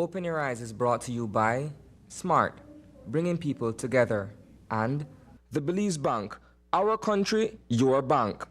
Open Your Eyes is brought to you by Smart, bringing people together, and the Belize Bank, our country, your bank.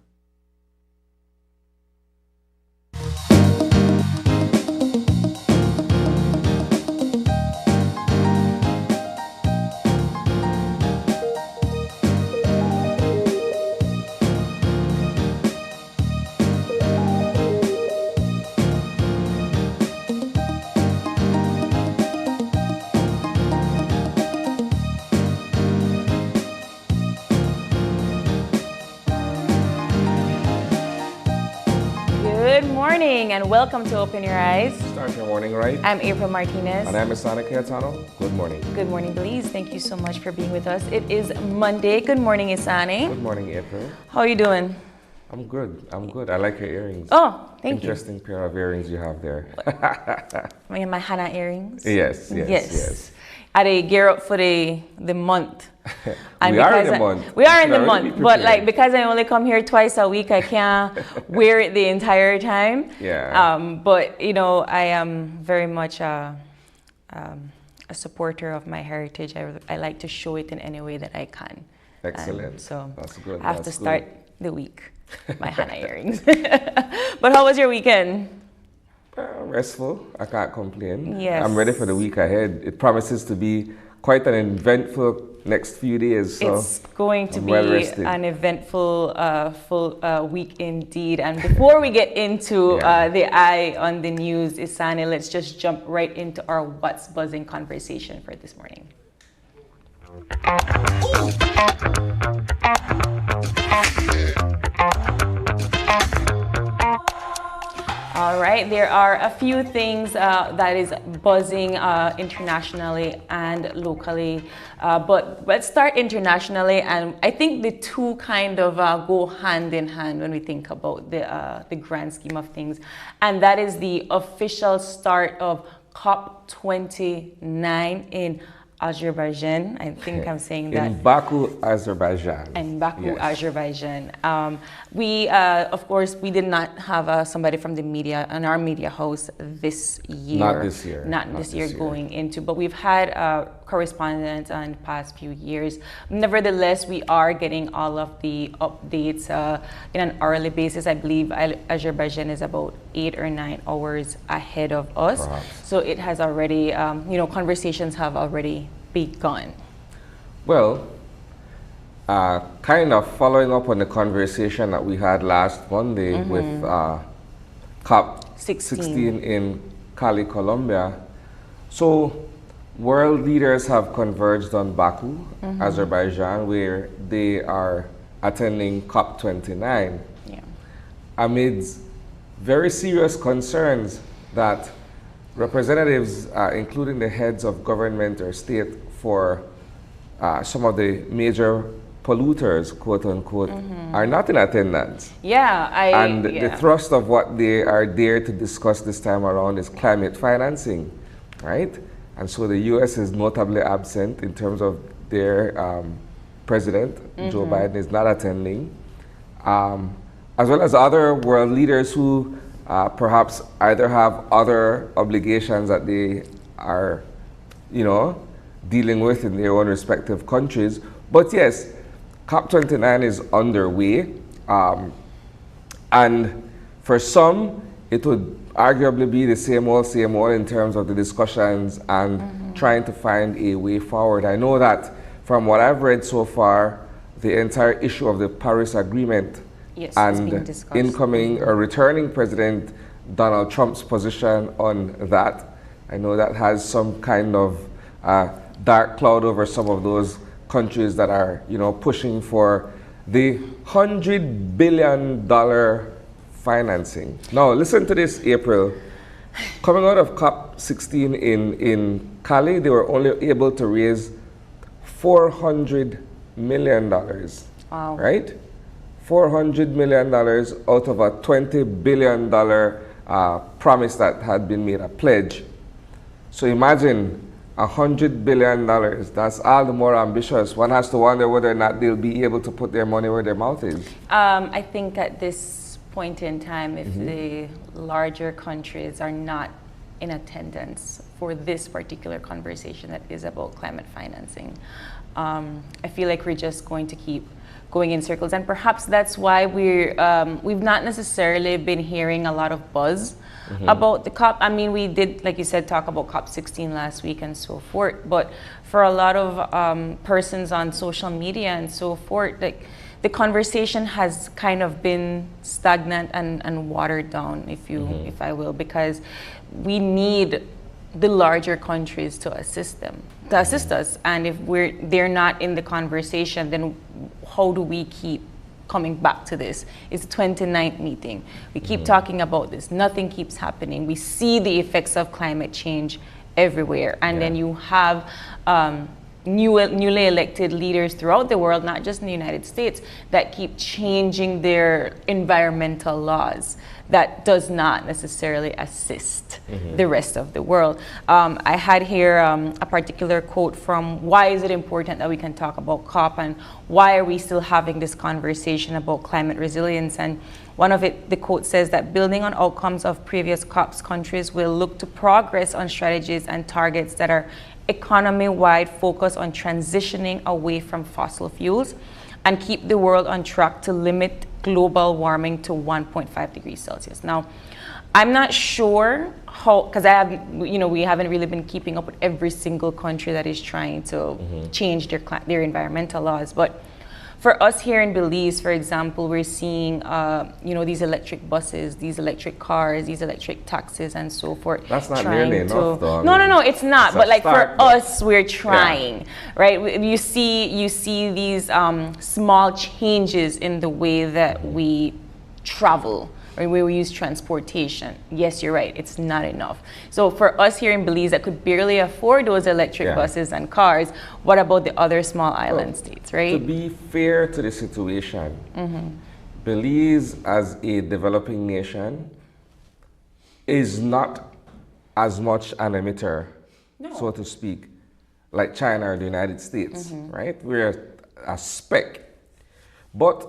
And welcome to Open Your Eyes. Start your morning right. I'm April Martinez. And I'm Isana Cayetano. Good morning. Good morning, Belize. Thank you so much for being with us. It is Monday. Good morning, Isani. Good morning, April. How are you doing? I'm good. I like your earrings. Oh, thank you. Interesting pair of earrings you have there. My Hannah earrings? Yes. Are they gear up for the month? And we are in the month. We are in the month, but like because I only come here twice a week, I can't wear it the entire time. Yeah. But you know, I am very much a supporter of my heritage. I like to show it in any way that I can. Excellent. So that's good. I have to start the week. My Hannah earrings. But how was your weekend? Restful. I can't complain. Yes. I'm ready for the week ahead. It promises to be quite an eventful next few days. So it's going to be an eventful full week indeed. And before we get into the eye on the news, Isani, let's just jump right into our What's Buzzing conversation for this morning. All right, there are a few things that is buzzing internationally and locally, but let's start internationally. And I think the two kind of go hand in hand when we think about the grand scheme of things, and that is the official start of COP29 in Azerbaijan. I think I'm saying that. In Baku, Azerbaijan. In Baku, yes. Azerbaijan. We, of course, we did not have somebody from the media in our media house this year. Not this year. Not this year going into, but we've had correspondents in the past few years. Nevertheless, we are getting all of the updates in an hourly basis. I believe Azerbaijan is about 8 or 9 hours ahead of us. Perhaps. So it has already, conversations have already begun. Well, kind of following up on the conversation that we had last Monday with COP16 in Cali, Colombia. So world leaders have converged on Baku, Azerbaijan, where they are attending COP29 amidst very serious concerns that representatives, including the heads of government or state for some of the major polluters, quote unquote, are not in attendance. The thrust of what they are there to discuss this time around is climate financing, right? And so the U.S. is notably absent in terms of their president, Joe Biden is not attending, as well as other world leaders who perhaps either have other obligations that they are, dealing with in their own respective countries. But yes, COP29 is underway. And for some, it would arguably be the same old in terms of the discussions and trying to find a way forward. I know that from what I've read so far, the entire issue of the Paris Agreement and incoming or returning President Donald Trump's position on that, I know that has some kind of dark cloud over some of those countries that are, pushing for the $100 billion financing. Now, listen to this, April. Coming out of COP16 in Cali, they were only able to raise $400 million. Wow. Right? $400 million out of a $20 billion promise that had been made, a pledge. So imagine $100 billion. That's all the more ambitious. One has to wonder whether or not they'll be able to put their money where their mouth is. I think at this point in time, if the larger countries are not in attendance for this particular conversation that is about climate financing. I feel like we're just going to keep going in circles, and perhaps that's why we've not necessarily been hearing a lot of buzz about the COP. I mean, we did, like you said, talk about COP16 last week and so forth, but for a lot of persons on social media and so forth, like, the conversation has kind of been stagnant and watered down, if I will, because we need the larger countries to assist us. And if they're not in the conversation, then how do we keep coming back to this? It's the 29th meeting. We keep talking about this. Nothing keeps happening. We see the effects of climate change everywhere. And then you have newly elected leaders throughout the world, not just in the United States, that keep changing their environmental laws. That does not necessarily assist the rest of the world. I had here a particular quote from why is it important that we can talk about COP, and why are we still having this conversation about climate resilience. And one of it, the quote says that building on outcomes of previous COPs, countries will look to progress on strategies and targets that are economy-wide, focus on transitioning away from fossil fuels and keep the world on track to limit global warming to 1.5 degrees Celsius. Now, I'm not sure how, because we haven't really been keeping up with every single country that is trying to change their environmental laws, but for us here in Belize, for example, we're seeing, these electric buses, these electric cars, these electric taxis, and so forth. That's not nearly enough, though. No, it's not. But like for us, we're trying, right? You see these small changes in the way that we travel, or where we use transportation. Yes, you're right, it's not enough. So for us here in Belize that could barely afford those electric buses and cars, what about the other small island states, right? To be fair to the situation, Belize as a developing nation is not as much an emitter, so to speak, like China or the United States, right? We're a speck. But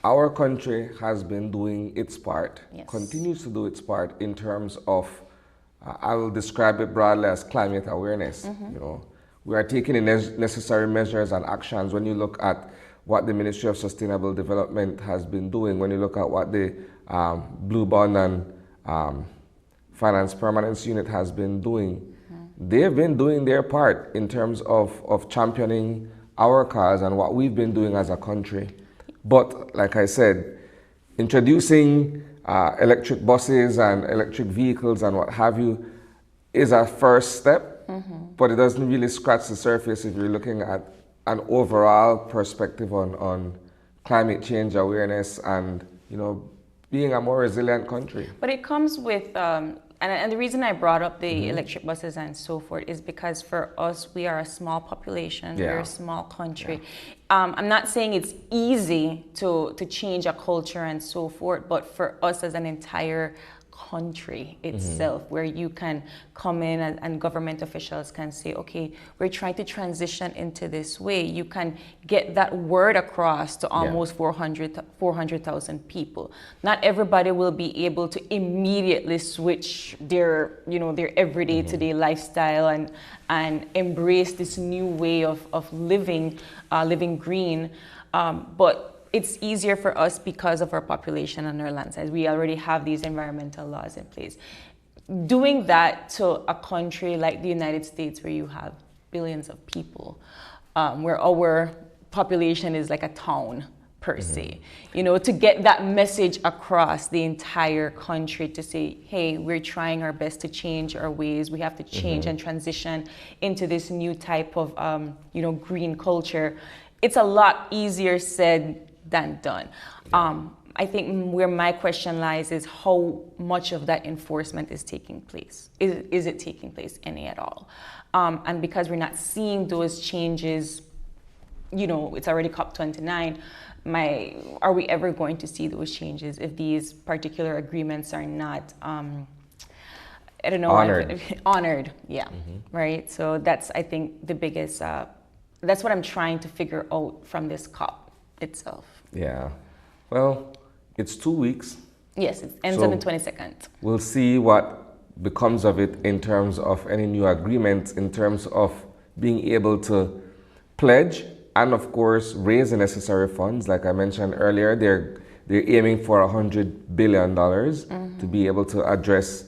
our country has been doing its part, continues to do its part in terms of, I will describe it broadly as climate awareness. We are taking the necessary measures and actions. When you look at what the Ministry of Sustainable Development has been doing, when you look at what the Blue Bond and Finance Permanence Unit has been doing, they've been doing their part in terms of championing our cause and what we've been doing as a country. But like I said, introducing electric buses and electric vehicles and what have you is a first step, but it doesn't really scratch the surface if you're looking at an overall perspective on climate change awareness and, being a more resilient country. But it comes with, and the reason I brought up the electric buses and so forth is because for us, we are a small population, we're a small country. I'm not saying it's easy to change a culture and so forth, but for us as an entire country itself, where you can come in and government officials can say, okay, we're trying to transition into this way. You can get that word across to almost 400,000 people. Not everybody will be able to immediately switch their everyday today lifestyle and embrace this new way of living green, but it's easier for us because of our population and our land size. We already have these environmental laws in place. Doing that to a country like the United States, where you have billions of people, where our population is like a town per se, to get that message across the entire country to say, hey, we're trying our best to change our ways. We have to change and transition into this new type of, green culture. It's a lot easier said than done. I think where my question lies is how much of that enforcement is taking place. Is it taking place any at all? And because we're not seeing those changes, it's already COP29, are we ever going to see those changes if these particular agreements are not, honored, right? So that's, I think, the biggest, that's what I'm trying to figure out from this COP itself. Yeah. Well, it's 2 weeks. Yes, it ends on the 22nd. We'll see what becomes of it in terms of any new agreements, in terms of being able to pledge and of course raise the necessary funds. Like I mentioned earlier, they're aiming for $100 billion to be able to address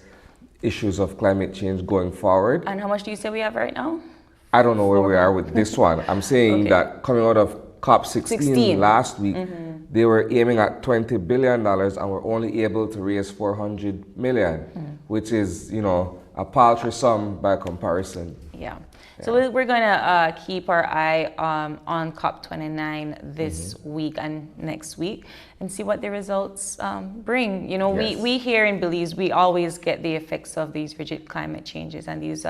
issues of climate change going forward. And how much do you say we have right now? I don't know where we are with this one. I'm saying that coming out of COP16 last week, they were aiming at $20 billion and were only able to raise $400 million, which is, you know, a paltry sum by comparison. Yeah. So we're going to keep our eye on COP29 this week and next week and see what the results bring. You know, we here in Belize, we always get the effects of these rigid climate changes and these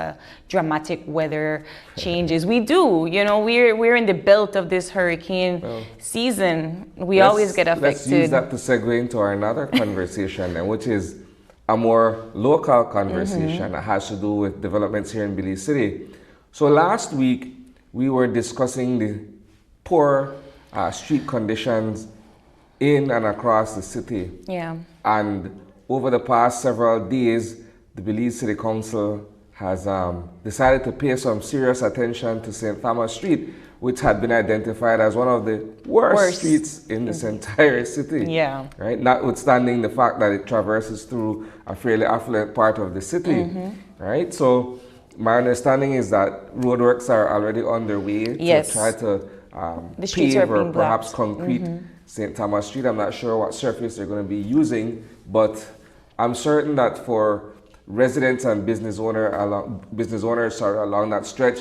dramatic weather changes. We do. You know, we're in the belt of this hurricane season. We always get affected. Let's use that to segue into our another conversation, and which is a more local conversation that has to do with developments here in Belize City. So last week, we were discussing the poor street conditions in and across the city. Yeah. And over the past several days, the Belize City Council has decided to pay some serious attention to St. Thomas Street, which had been identified as one of the worst streets in this entire city. Yeah. Right? Notwithstanding the fact that it traverses through a fairly affluent part of the city. Right? So my understanding is that roadworks are already underway to try to pave or perhaps concrete St. Thomas Street. I'm not sure what surface they're going to be using, but I'm certain that for residents and business owners along that stretch,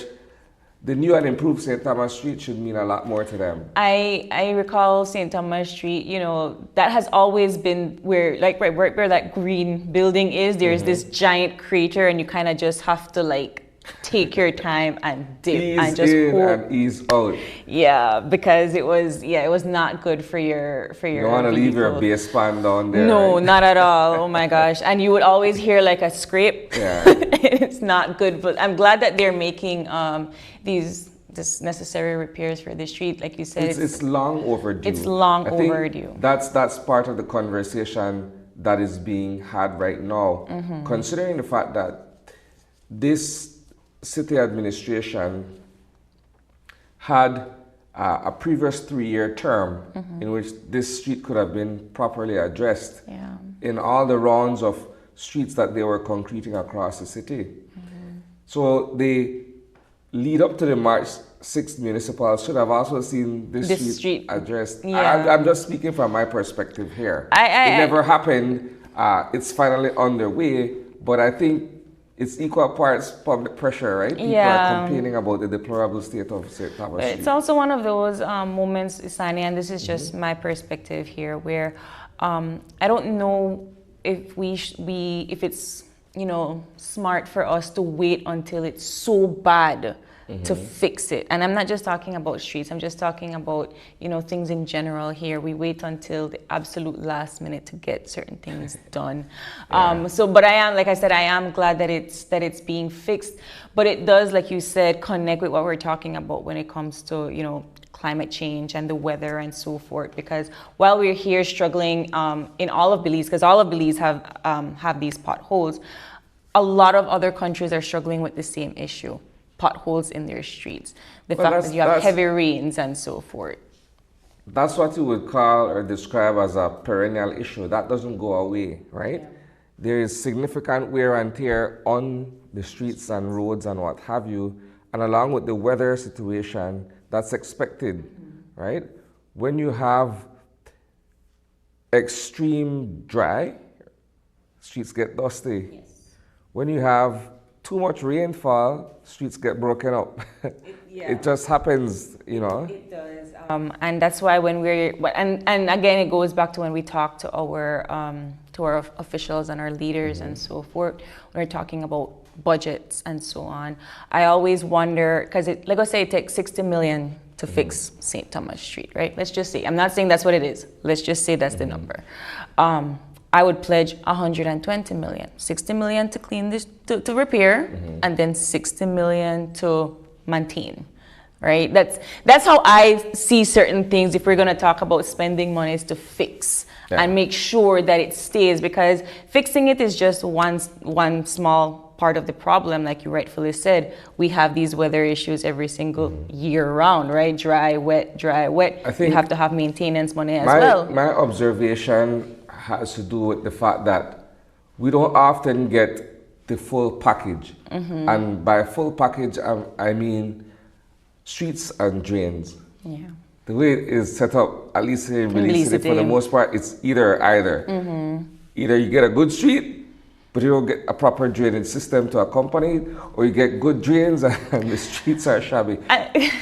the new and improved St. Thomas Street should mean a lot more to them. I recall St. Thomas Street, you know, that has always been where, like, right where that green building is, there's this giant crater and you kind of just have to, like, take your time and dip and just in and ease out. Yeah, because it was not good for your You don't want to leave your base pan down there. No, right? not at all. Oh my gosh. And you would always hear like a scrape. Yeah. It's not good, but I'm glad that they're making these necessary repairs for the street. Like you said, it's long overdue. It's long I think overdue. That's part of the conversation that is being had right now, considering the fact that this city administration had a previous 3-year term in which this street could have been properly addressed in all the rounds of streets that they were concreting across the city. So the lead up to the March 6th municipals should have also seen this street addressed. I'm just speaking from my perspective here. It never happened. It's finally underway, but I think it's equal parts public pressure, right? People are complaining about the deplorable state of St. Thomas Street. It's also one of those moments, Isani, and this is just my perspective here, where I don't know if if it's, you know, smart for us to wait until it's so bad to fix it. And I'm not just talking about streets, I'm just talking about, you know, things in general here. We wait until the absolute last minute to get certain things done. But I am, like I said, I am glad that it's being fixed. But it does, like you said, connect with what we're talking about when it comes to, you know, climate change and the weather and so forth. Because while we're here struggling in all of Belize, because all of Belize have these potholes, a lot of other countries are struggling with the same issue. Potholes in their streets, the fact that you have heavy rains and so forth. That's what you would call or describe as a perennial issue. That doesn't go away, right? There is significant wear and tear on the streets and roads and what have you, and along with the weather situation, that's expected, right? When you have extreme dry, streets get dusty. When you have too much rainfall, streets get broken up. It just happens, you know. It does. And that's why when and again, it goes back to when we talk to our officials and our leaders and so forth, when we're talking about budgets and so on. I always wonder, because like I say, it takes 60 million to fix St. Thomas Street, right? Let's just say, I'm not saying that's what it is. Let's just say that's the number. I would pledge 120 million, 60 million to clean this, to repair, and then 60 million to maintain. right? That's how I see certain things if we're going to talk about spending money, is to fix and make sure that it stays, because fixing it is just one small part of the problem. Like you rightfully said, we have these weather issues every single year round, right? Dry, wet, dry, wet. I think you have to have maintenance money as well. My observation has to do with the fact that we don't often get the full package. And by full package, I mean streets and drains. Yeah. The way it is set up, at least in Belize City, for the most part, it's either. Either you get a good street, but you don't get a proper drainage system to accompany it, or you get good drains and the streets are shabby.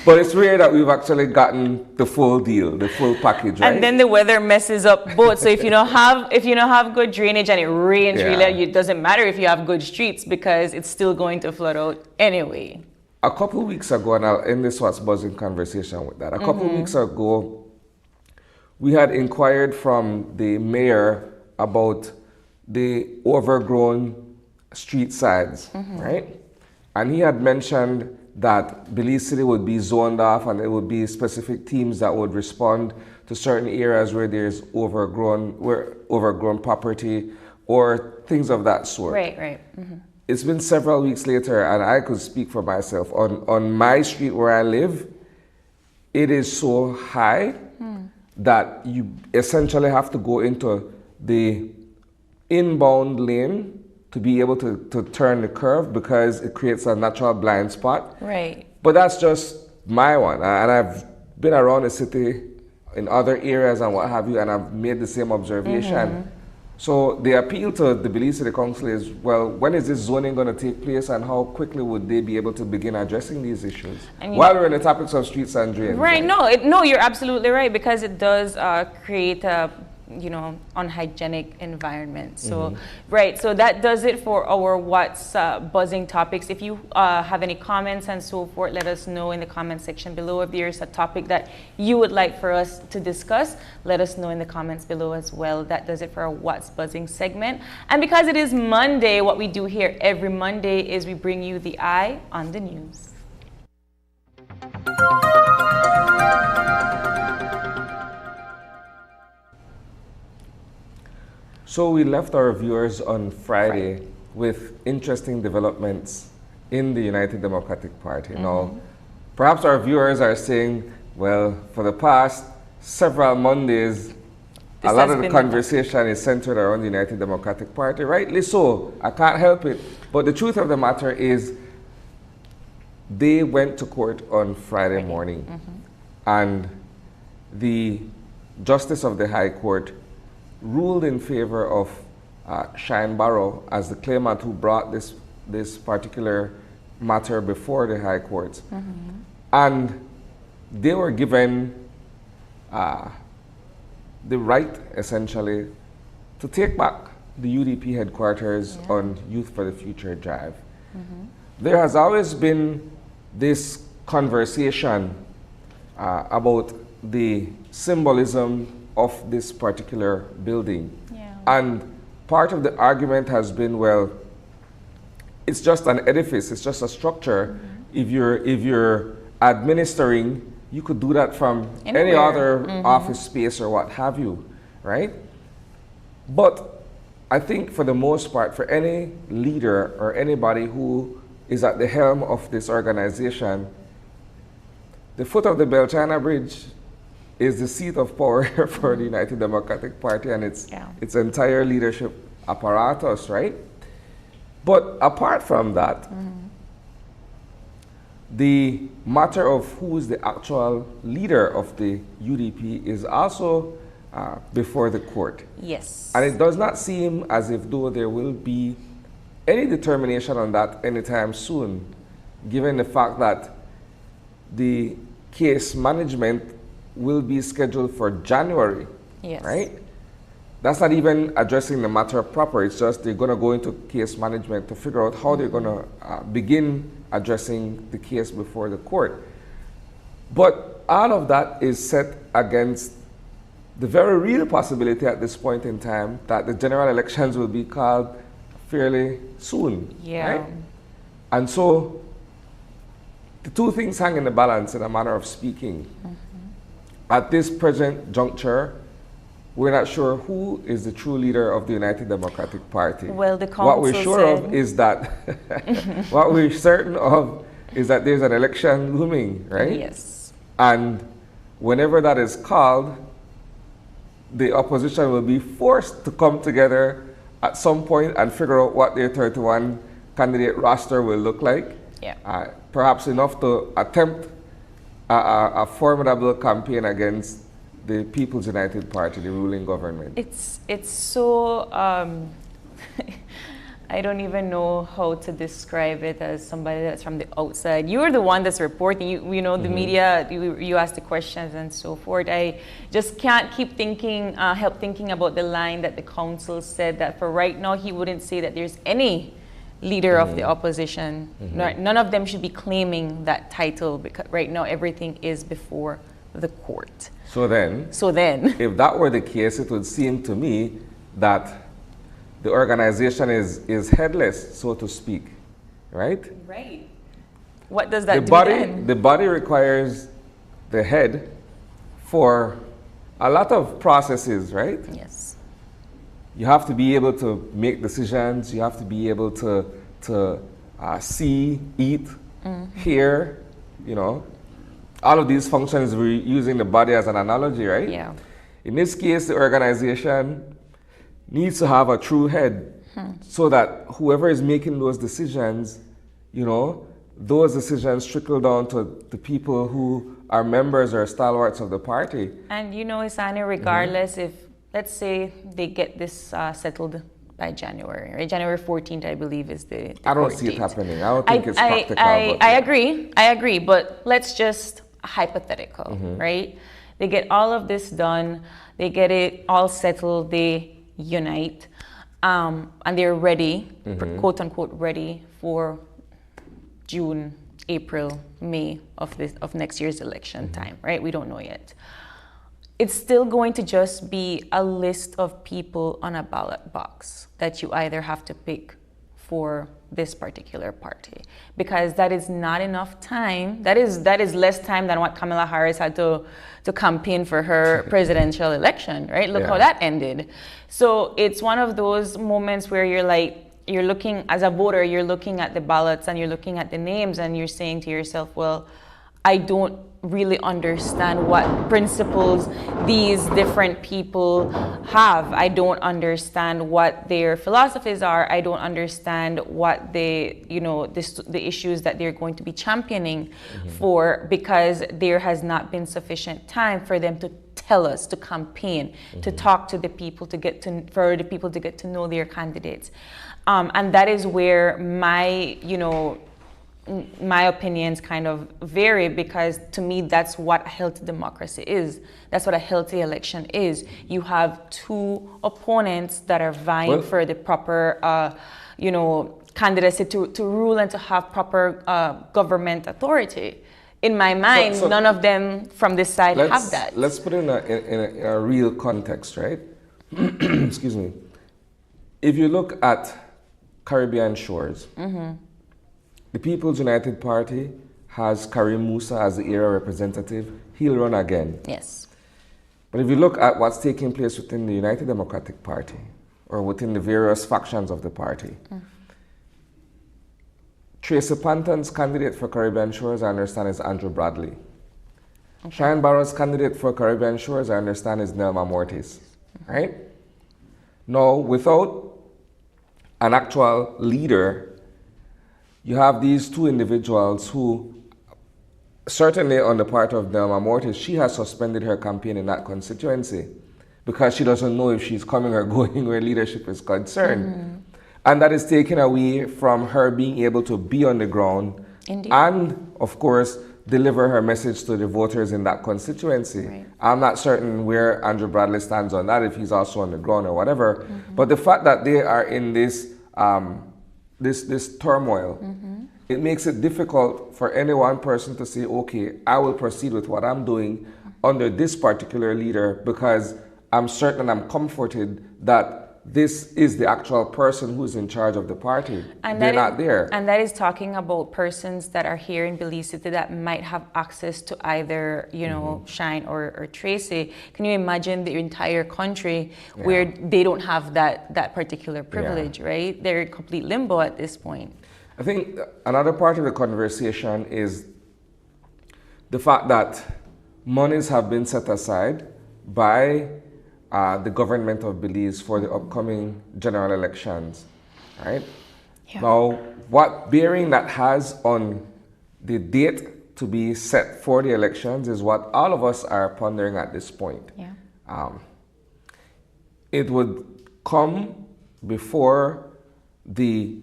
But it's rare that we've actually gotten the full deal, the full package, right? And then the weather messes up both. So if you don't have good drainage and it rains really, it doesn't matter if you have good streets, because it's still going to flood out anyway. A couple of weeks ago, and I'll end this What's Buzzing conversation with that. A couple of weeks ago, we had inquired from the mayor about the overgrown street sides, right? And he had mentioned that Belize City would be zoned off, and there would be specific teams that would respond to certain areas where there's overgrown property or things of that sort. Right. It's been several weeks later, and I could speak for myself. On my street where I live, it is so high that you essentially have to go into the inbound lane to be able to turn the curve, because it creates a natural blind spot. Right. But that's just my one. And I've been around the city in other areas and what have you, and I've made the same observation. So the appeal to the Belize City Council is, well, when is this zoning going to take place, and how quickly would they be able to begin addressing these issues? While we're in the topics of streets and drains. Right, no, you're absolutely right, because it does create a unhygienic environment. So, right, so that does it for our What's Buzzing topics. If you have any comments and so forth, let us know in the comment section below. If there's a topic that you would like for us to discuss, let us know in the comments below as well. That does it for our What's Buzzing segment. And because it is Monday, what we do here every Monday is we bring you the eye on the news. So we left our viewers on Friday with interesting developments in the United Democratic Party. Now, perhaps our viewers are saying, well, for the past several Mondays, a lot of the conversation is centered around the United Democratic Party. Rightly so, I can't help it. But the truth of the matter is, they went to court on Friday morning, and the Justice of the High Court ruled in favor of Shine Barrow as the claimant who brought this particular matter before the High Court. And they were given the right, essentially, to take back the UDP headquarters on Youth for the Future Drive. There has always been this conversation about the symbolism of this particular building. And part of the argument has been, well, it's just an edifice, it's just a structure. If you're administering, you could do that from any other office space or what have you, right? But I think for the most part, for any leader or anybody who is at the helm of this organization, the foot of the Belchana Bridge is the seat of power for the United Democratic Party and its entire leadership apparatus, right? But apart from that, the matter of who is the actual leader of the UDP is also before the court. Yes. And it does not seem as if though there will be any determination on that anytime soon, given the fact that the case management will be scheduled for January, right? That's not even addressing the matter proper. It's just they're going to go into case management to figure out how they're going to begin addressing the case before the court. But all of that is set against the very real possibility at this point in time that the general elections will be called fairly soon, right? And so the two things hang in the balance in a manner of speaking. At this present juncture, we're not sure who is the true leader of the United Democratic Party. Well, the council what we're sure of is that what we're certain of is that there's an election looming, right? Yes. And whenever that is called, the opposition will be forced to come together at some point and figure out what their 31 candidate roster will look like. Yeah. Perhaps enough to attempt a formidable campaign against the People's United Party, the ruling government. It's so, I don't even know how to describe it as somebody that's from the outside. You're the one that's reporting, you know, the media, you ask the questions and so forth. I just can't keep thinking, help thinking about the line that the council said that for right now, he wouldn't say that there's any leader of the opposition. None of them should be claiming that title because right now everything is before the court. So then, if that were the case, it would seem to me that the organization is headless, so to speak, right? Right. What does that do then? The body requires the head for a lot of processes, right? Yes. You have to be able to make decisions. You have to be able to see, eat, hear, you know. All of these functions, we're using the body as an analogy, right? Yeah. In this case, the organization needs to have a true head so that whoever is making those decisions, you know, those decisions trickle down to the people who are members or stalwarts of the party. And you know, Isani, regardless if, let's say they get this settled by January, right? January 14th, I believe, is the I don't court see date. it happening. I don't think it's practical. I agree, but let's just hypothetical, right? They get all of this done, they get it all settled, they unite, and they're ready, quote unquote, ready for June, April, May of next year's election time, right? We don't know yet. It's still going to just be a list of people on a ballot box that you either have to pick for this particular party, because that is not enough time. That is less time than what Kamala Harris had to campaign for her presidential election, right? Look how that ended. So it's one of those moments where you're like, you're looking, as a voter, you're looking at the ballots and you're looking at the names and you're saying to yourself, well, I don't really understand what principles these different people have. I don't understand what their philosophies are. I don't understand what they, you know, the issues that they're going to be championing for, because there has not been sufficient time for them to tell us, to campaign, to talk to the people, for the people to get to know their candidates. And that is where my, you know, my opinions kind of vary, because to me that's what a healthy democracy is. That's what a healthy election is. You have two opponents that are vying for the proper, you know, candidacy to rule and to have proper government authority. In my mind, none of them from this side have that. Let's put it in a real context, right? Excuse me. If you look at Caribbean shores, the People's United Party has Karim Musa as the area representative. He'll run again. Yes. But if you look at what's taking place within the United Democratic Party, or within the various factions of the party, Tracy Panton's candidate for Caribbean Shores, I understand, is Andrew Bradley. Okay. Cheyenne Barrow's candidate for Caribbean Shores, I understand, is Nelma Mortis. Right? Now, without an actual leader, you have these two individuals who, certainly on the part of Nelma Mortis, she has suspended her campaign in that constituency because she doesn't know if she's coming or going where leadership is concerned. And that is taken away from her being able to be on the ground. Indeed. And, of course, deliver her message to the voters in that constituency. Right. I'm not certain where Andrew Bradley stands on that, if he's also on the ground or whatever. But the fact that they are in this this turmoil, it makes it difficult for any one person to say, okay, I will proceed with what I'm doing under this particular leader, because I'm certain and I'm comforted that this is the actual person who's in charge of the party. And they're not there. And that is talking about persons that are here in Belize City that might have access to either, you know, Shine or Tracy. Can you imagine the entire country where they don't have that particular privilege, right? They're in complete limbo at this point. I think another part of the conversation is the fact that monies have been set aside by the government of Belize for the upcoming general elections, right? Yeah. Now, what bearing that has on the date to be set for the elections is what all of us are pondering at this point. Yeah. It would come before the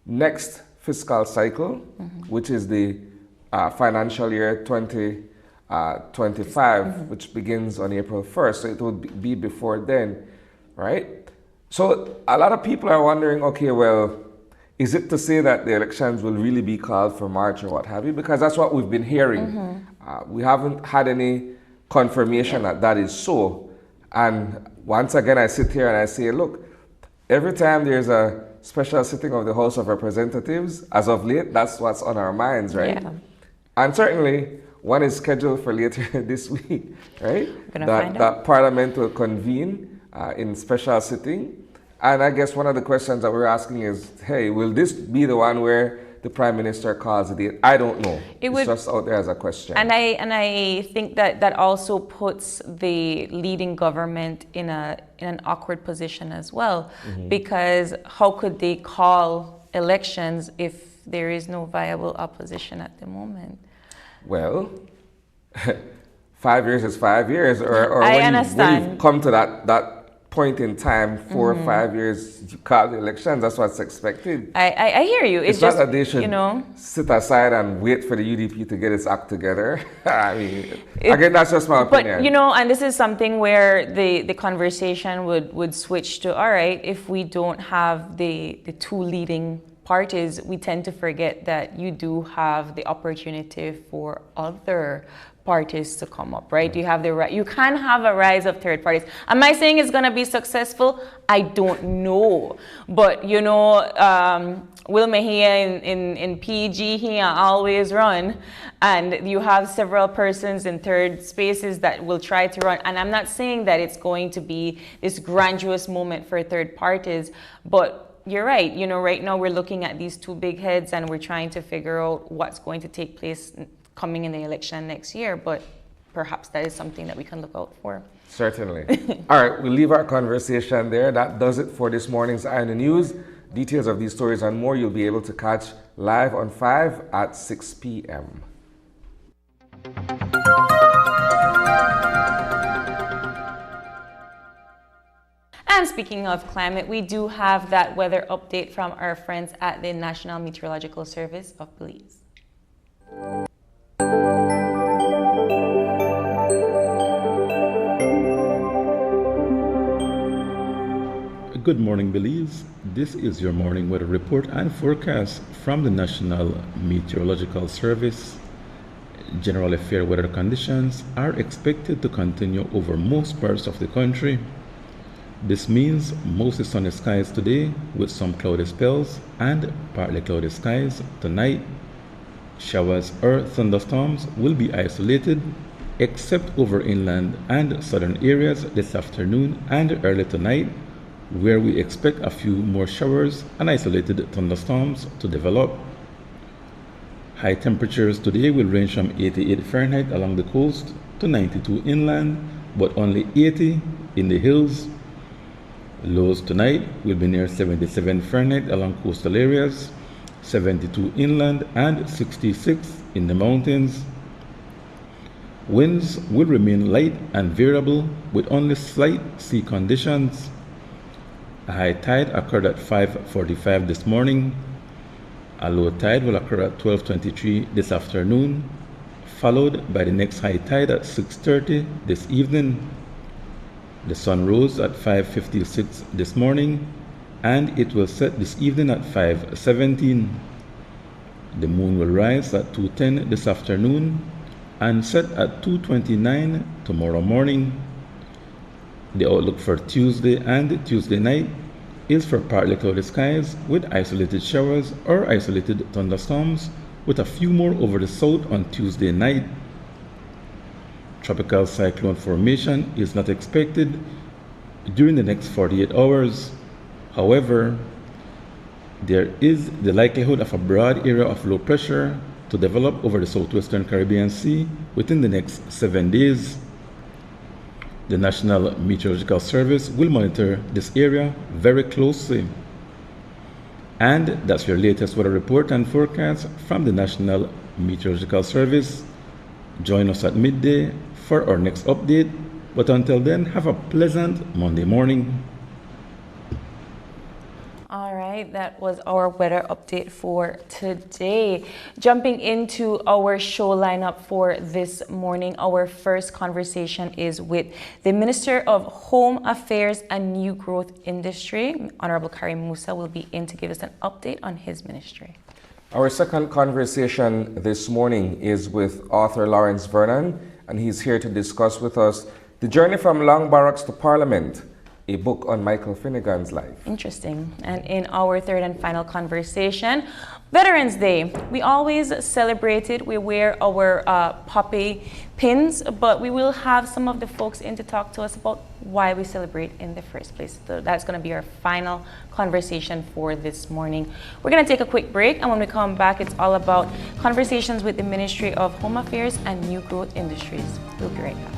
next fiscal cycle, which is the financial year 2025, which begins on April 1st. So it would be before then, right? So a lot of people are wondering, okay, well, is it to say that the elections will really be called for March or what have you? Because that's what we've been hearing. We haven't had any confirmation that that is so. And once again, I sit here and I say, look, every time there's a special sitting of the House of Representatives, as of late, that's what's on our minds, right? Yeah. And certainly, one is scheduled for later this week, right? That Parliament will convene in special sitting. And I guess one of the questions that we're asking is, hey, will this be the one where the Prime Minister calls the date? I don't know. It's just out there as a question. And I think that also puts the leading government in an awkward position as well, because how could they call elections if there is no viable opposition at the moment? Well, 5 years is 5 years, or I when understand. you've come to that point in time, 4 or 5 years, you call the elections, that's what's expected. I hear you. It's just, not that they should sit aside and wait for the UDP to get its act together. I mean, again, that's just my opinion. But, and this is something where the conversation would switch to, all right, if we don't have the two leading parties, we tend to forget that you do have the opportunity for other parties to come up, right? You have you can have a rise of third parties. Am I saying it's going to be successful? I don't know. But, Wilma here in PG here always run, and you have several persons in third spaces that will try to run. And I'm not saying that it's going to be this grandiose moment for third parties, but you're right. Right now we're looking at these two big heads and we're trying to figure out what's going to take place coming in the election next year, but perhaps that is something that we can look out for. Certainly. All right, we'll leave our conversation there. That does it for this morning's Eye on the News. Details of these stories and more you'll be able to catch live on 5 at 6 p.m. And speaking of climate, we do have that weather update from our friends at the National Meteorological Service of Belize. Good morning, Belize. This is your morning weather report and forecast from the National Meteorological Service. Generally fair weather conditions are expected to continue over most parts of the country. This means mostly sunny skies today with some cloudy spells and partly cloudy skies tonight. Showers or thunderstorms will be isolated except over inland and southern areas this afternoon and early tonight, where we expect a few more showers and isolated thunderstorms to develop. High temperatures today will range from 88 Fahrenheit along the coast to 92 inland, but only 80 in the hills. Lows tonight will be near 77 Fahrenheit along coastal areas, 72 inland, and 66 in the mountains. Winds will remain light and variable with only slight sea conditions. A high tide occurred at 5:45 this morning. A low tide will occur at 12:23 this afternoon, followed by the next high tide at 6:30 this evening. The sun rose at 5:56 this morning, and it will set this evening at 5:17. The moon will rise at 2:10 this afternoon and set at 2:29 tomorrow morning. The outlook for Tuesday and Tuesday night is for partly cloudy skies with isolated showers or isolated thunderstorms, with a few more over the south on Tuesday night. Tropical cyclone formation is not expected during the next 48 hours. However, there is the likelihood of a broad area of low pressure to develop over the southwestern Caribbean Sea within the next 7 days. The National Meteorological Service will monitor this area very closely. And that's your latest weather report and forecast from the National Meteorological Service. Join us at midday for our next update. But until then, have a pleasant Monday morning. All right, that was our weather update for today. Jumping into our show lineup for this morning, our first conversation is with the Minister of Home Affairs and New Growth Industry. Honorable Karim Musa will be in to give us an update on his ministry. Our second conversation this morning is with author Lawrence Vernon, and he's here to discuss with us The Journey from Long Barracks to Parliament, a book on Michael Finnegan's life. Interesting. And in our third and final conversation, Veterans Day. We always celebrate it. We wear our poppy pins, but we will have some of the folks in to talk to us about why we celebrate in the first place. So that's going to be our final conversation for this morning. We're going to take a quick break, and when we come back, it's all about conversations with the Ministry of Home Affairs and New Growth Industries. We'll be right back.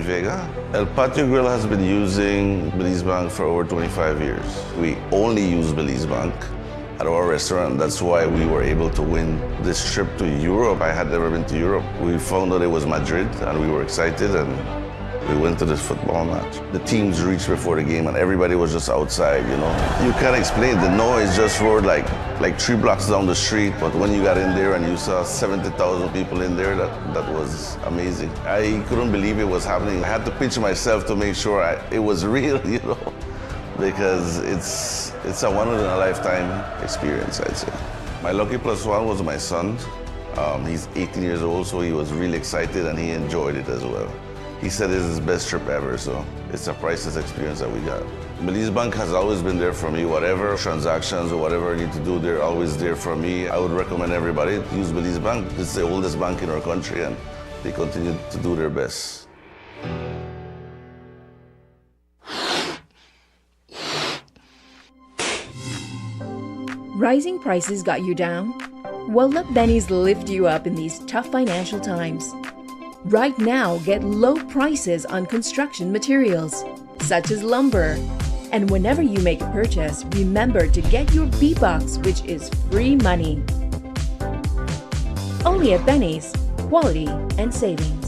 Vega. El Patio Grill has been using Belize Bank for over 25 years. We only use Belize Bank at our restaurant. That's why we were able to win this trip to Europe. I had never been to Europe. We found out it was Madrid and we were excited and we went to this football match. The teams reached before the game and everybody was just outside, you know. You can't explain, the noise just roared like 3 blocks down the street, but when you got in there and you saw 70,000 people in there, that was amazing. I couldn't believe it was happening. I had to pinch myself to make sure it was real, you know, because it's a one-in-a-lifetime experience, I'd say. My lucky plus one was my son. He's 18 years old, so he was really excited and he enjoyed it as well. He said it's his best trip ever, so it's a priceless experience that we got. Belize Bank has always been there for me. Whatever transactions or whatever I need to do, they're always there for me. I would recommend everybody to use Belize Bank. It's the oldest bank in our country and they continue to do their best. Rising prices got you down? Well, let Benny's lift you up in these tough financial times. Right now, get low prices on construction materials, such as lumber. And whenever you make a purchase, remember to get your B-Box, which is free money. Only at Benny's, quality and savings.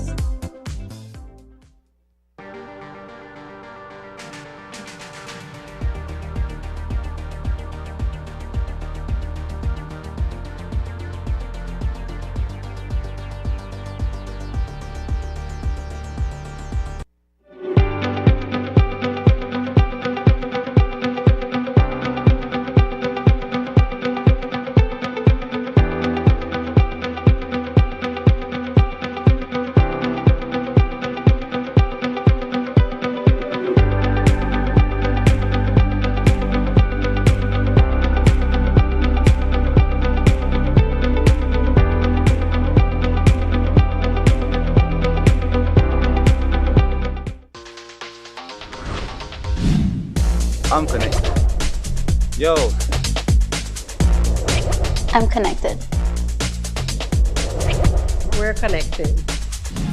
I'm connected. Yo. I'm connected. We're connected.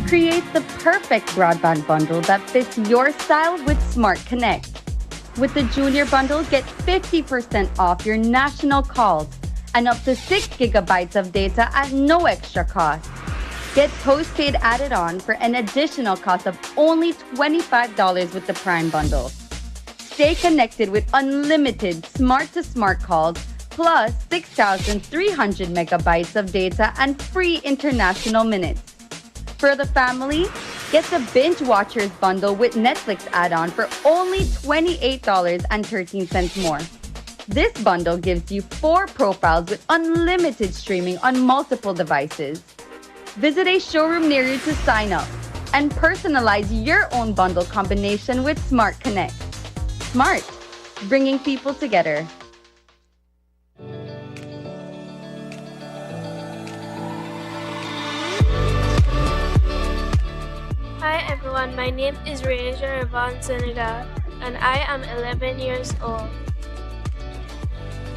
Create the perfect broadband bundle that fits your style with Smart Connect. With the Junior Bundle, get 50% off your national calls and up to 6 gigabytes of data at no extra cost. Get postpaid added on for an additional cost of only $25 with the Prime Bundle. Stay connected with unlimited smart-to-smart calls, plus 6,300 megabytes of data and free international minutes. For the family, Get the Binge Watchers bundle with Netflix add-on for only $28.13 more. This bundle gives you 4 profiles with unlimited streaming on multiple devices. Visit a showroom near you to sign up and personalize your own bundle combination with Smart Connect. Smart, bringing people together. Hi everyone, my name is Raja Ravan Senegal and I am 11 years old.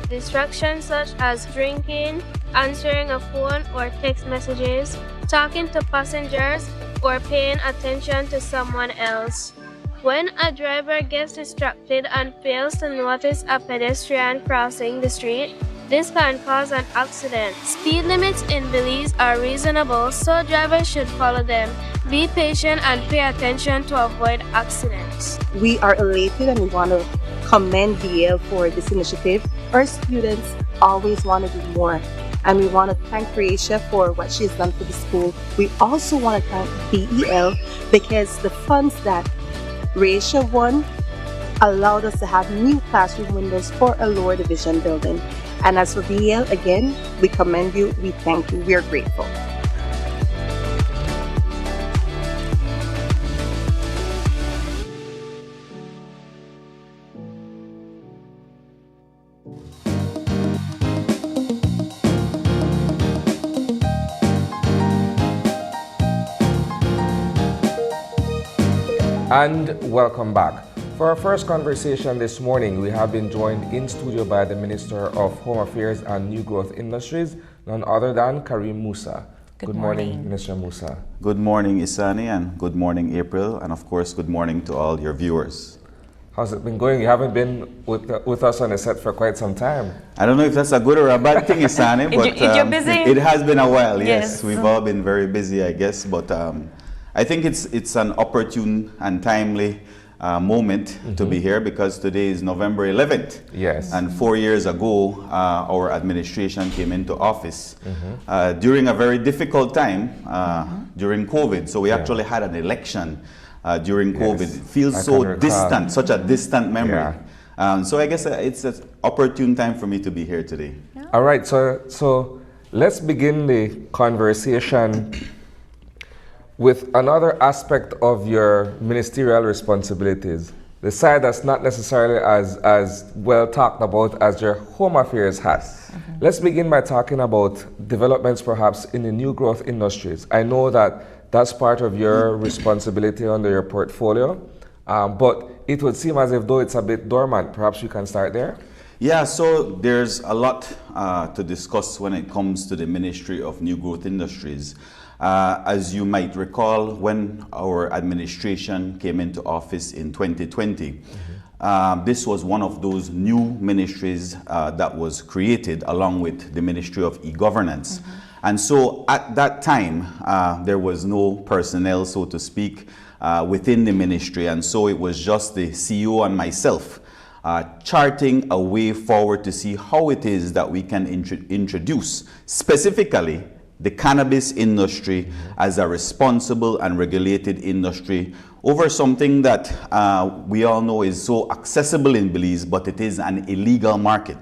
Distractions such as drinking, answering a phone or text messages, talking to passengers, or paying attention to someone else. When a driver gets distracted and fails to notice a pedestrian crossing the street, this can cause an accident. Speed limits in Belize are reasonable, so drivers should follow them. Be patient and pay attention to avoid accidents. We are elated and we want to commend BL for this initiative. Our students always want to do more, and we want to thank Raisha for what she's done for the school. We also want to thank BEL because the funds that Raisha won allowed us to have new classroom windows for a lower division building. And as for BEL, again, we commend you, we thank you, we are grateful. And welcome back. For our first conversation this morning, we have been joined in studio by the Minister of Home Affairs and New Growth Industries, none other than Karim Musa. Good morning, Minister Musa. Good morning, Isani, and good morning, April, and of course, good morning to all your viewers. How's it been going? You haven't been with us on the set for quite some time. I don't know if that's a good or a bad thing, Isani, but you're busy? It has been a while, Yes. We've all been very busy, I guess, but I think it's an opportune and timely moment to be here because today is November 11th. Yes. And 4 years ago, our administration came into office during a very difficult time during COVID. So we actually had an election during COVID. It feels so distant, such a distant memory. Yeah. So I guess it's an opportune time for me to be here today. Yeah. All right, so let's begin the conversation with another aspect of your ministerial responsibilities, the side that's not necessarily as well talked about as your Home Affairs has. Let's begin by talking about developments perhaps in the new growth industries. I know that that's part of your responsibility under your portfolio, but it would seem as if though it's a bit dormant. Perhaps you can start there? Yeah, so there's a lot to discuss when it comes to the Ministry of New Growth Industries. As you might recall, when our administration came into office in 2020, this was one of those new ministries that was created along with the Ministry of E-Governance. And so at that time, there was no personnel, so to speak, within the ministry. And so it was just the CEO and myself charting a way forward to see how it is that we can introduce specifically the cannabis industry as a responsible and regulated industry over something that we all know is so accessible in Belize, but it is an illegal market.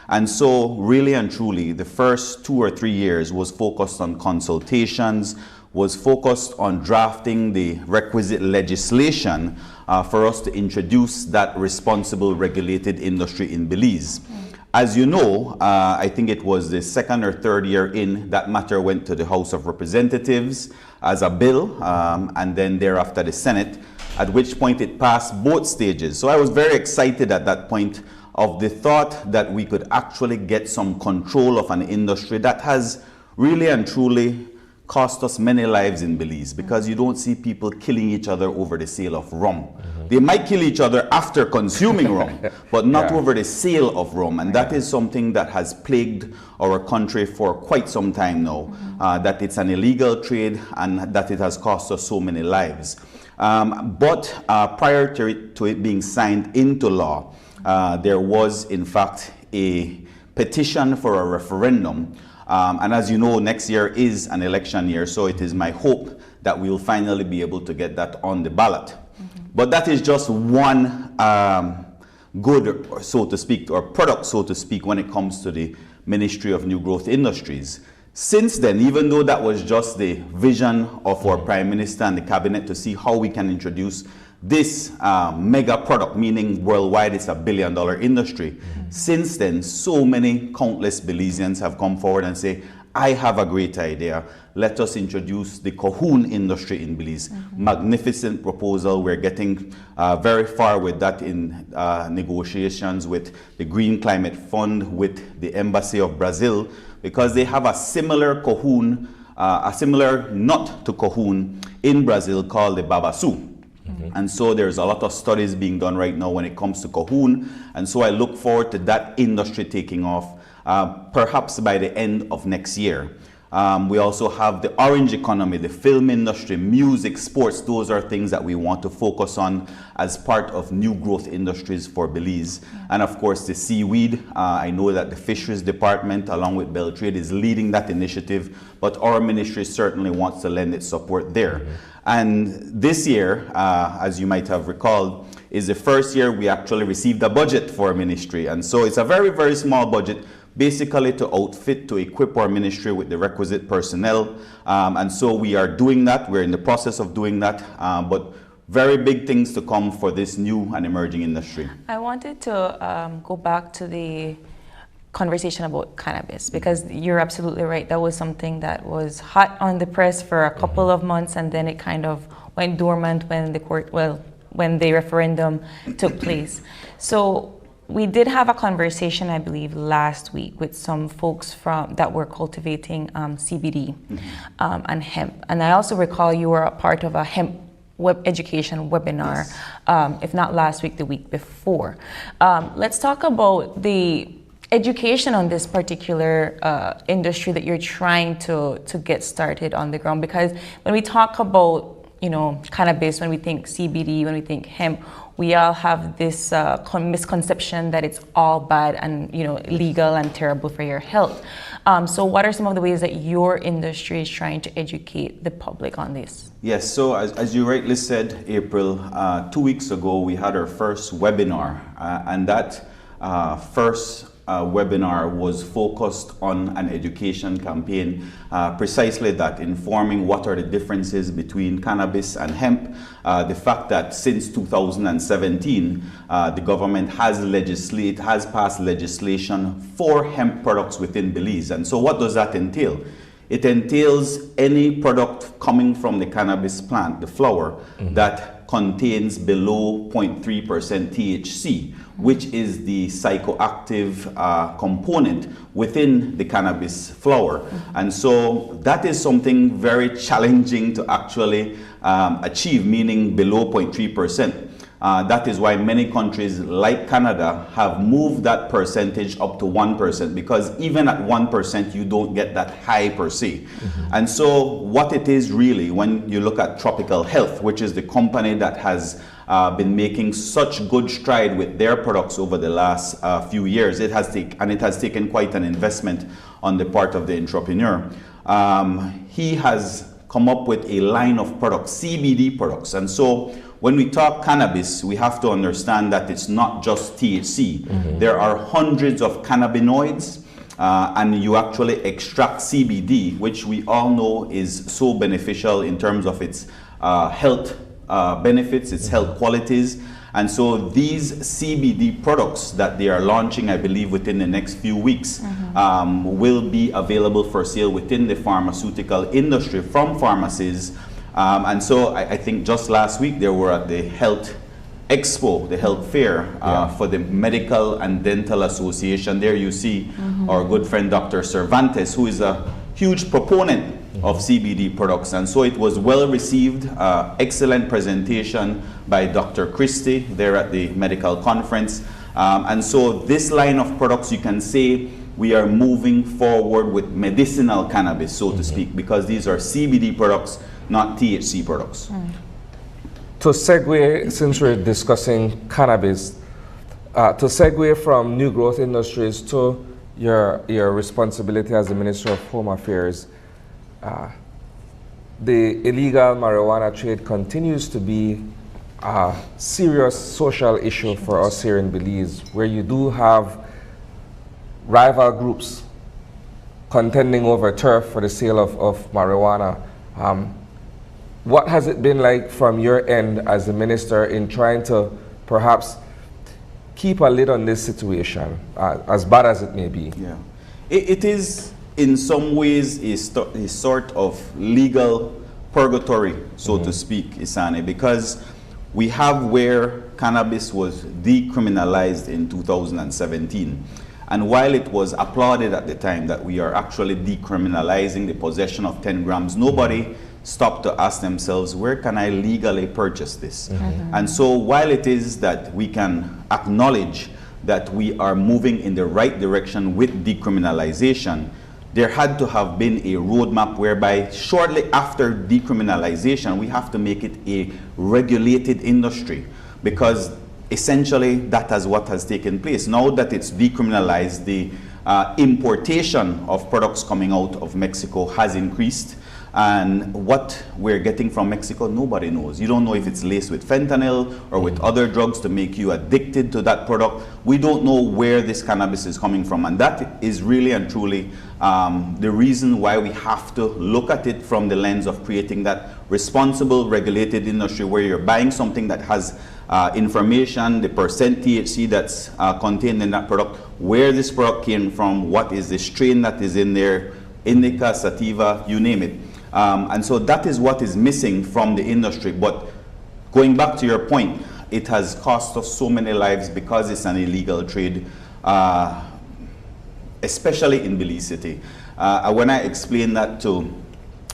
And so really and truly, the first 2 or 3 years was focused on consultations, was focused on drafting the requisite legislation for us to introduce that responsible regulated industry in Belize. As you know, I think it was the 2nd or 3rd year in that matter went to the House of Representatives as a bill, and then thereafter the Senate, at which point it passed both stages. So I was very excited at that point of the thought that we could actually get some control of an industry that has really and truly cost us many lives in Belize, because you don't see people killing each other over the sale of rum. They might kill each other after consuming rum, but not over the sale of rum. And that is something that has plagued our country for quite some time now, that it's an illegal trade and that it has cost us so many lives. But prior to it being signed into law, there was in fact a petition for a referendum. And as you know, next year is an election year, so it is my hope that we'll finally be able to get that on the ballot. But that is just one good, so to speak, or product, so to speak, when it comes to the Ministry of New Growth Industries. Since then, even though that was just the vision of our Prime Minister and the Cabinet to see how we can introduce this mega product, meaning worldwide it's $1 billion industry, since then, so many countless Belizeans have come forward and say, I have a great idea. Let us introduce the Cahoon industry in Belize. Magnificent proposal. We're getting very far with that in negotiations with the Green Climate Fund, with the Embassy of Brazil, because they have a similar Cahoon, a similar nut to Cahoon in Brazil called the babaçu. And so there's a lot of studies being done right now when it comes to Cahoon. And so I look forward to that industry taking off perhaps by the end of next year. We also have the orange economy, the film industry, music, sports. Those are things that we want to focus on as part of new growth industries for Belize. And of course, the seaweed. I know that the Fisheries Department, along with Beltrade, is leading that initiative, but our ministry certainly wants to lend its support there. And this year, as you might have recalled, is the first year we actually received a budget for our ministry. And so it's a very, very small budget, basically to outfit, to equip our ministry with the requisite personnel. And so we are doing that. We're in the process of doing that. But very big things to come for this new and emerging industry. I wanted to go back to the conversation about cannabis, because you're absolutely right. That was something that was hot on the press for a couple of months, and then it kind of went dormant when the referendum took place. So we did have a conversation, I believe, last week with some folks that were cultivating CBD and hemp. And I also recall you were a part of a hemp education webinar, if not last week, the week before. Let's talk about the education on this particular industry that you're trying to get started on the ground. Because when we talk about cannabis, when we think CBD, when we think hemp, we all have this misconception that it's all bad and illegal and terrible for your health. So what are some of the ways that your industry is trying to educate the public on this? Yes, so as you rightly said, April, 2 weeks ago we had our first webinar, and that first webinar was focused on an education campaign, precisely that, informing what are the differences between cannabis and hemp, the fact that since 2017 the government has passed legislation for hemp products within Belize. And so what does that entail? It entails any product coming from the cannabis plant, the flower, that contains below 0.3% THC, which is the psychoactive component within the cannabis flower. And so that is something very challenging to actually achieve, meaning below 0.3%. That is why many countries like Canada have moved that percentage up to 1%, because even at 1% you don't get that high per se. And so what it is really, when you look at Tropical Health, which is the company that has been making such good stride with their products over the last few years, it has taken quite an investment on the part of the entrepreneur. He has come up with a line of products, CBD products. And so when we talk cannabis, we have to understand that it's not just THC. There are hundreds of cannabinoids, and you actually extract CBD, which we all know is so beneficial in terms of its health benefits, its health qualities. And so these CBD products that they are launching, I believe within the next few weeks, will be available for sale within the pharmaceutical industry from pharmacies. And so I think just last week they were at the Health Expo, the health fair for the Medical and Dental Association. There you see our good friend Dr. Cervantes, who is a huge proponent of CBD products. And so it was well received, excellent presentation by Dr. Christie there at the medical conference. And so this line of products, you can say we are moving forward with medicinal cannabis, so to speak, because these are CBD products, not THC products. To segue, since we're discussing cannabis, to segue from new growth industries to your responsibility as the Minister of Home Affairs, the illegal marijuana trade continues to be a serious social issue for us here in Belize, where you do have rival groups contending over turf for the sale of marijuana. What has it been like from your end as a minister in trying to perhaps keep a lid on this situation, as bad as it may be? Yeah, it is in some ways a sort of legal purgatory, so to speak, Isani, because we have where cannabis was decriminalized in 2017. And while it was applauded at the time that we are actually decriminalizing the possession of 10 grams, nobody stopped to ask themselves, where can I legally purchase this? And so while it is that we can acknowledge that we are moving in the right direction with decriminalization, there had to have been a roadmap whereby shortly after decriminalization, we have to make it a regulated industry, because essentially that is what has taken place. Now that it's decriminalized, the importation of products coming out of Mexico has increased. And what we're getting from Mexico, nobody knows. You don't know if it's laced with fentanyl or with other drugs to make you addicted to that product. We don't know where this cannabis is coming from. And that is really and truly the reason why we have to look at it from the lens of creating that responsible, regulated industry, where you're buying something that has information, the percent THC that's contained in that product, where this product came from, what is the strain that is in there, indica, sativa, you name it. And so that is what is missing from the industry. But going back to your point, it has cost us so many lives because it's an illegal trade, especially in Belize City. When I explain that to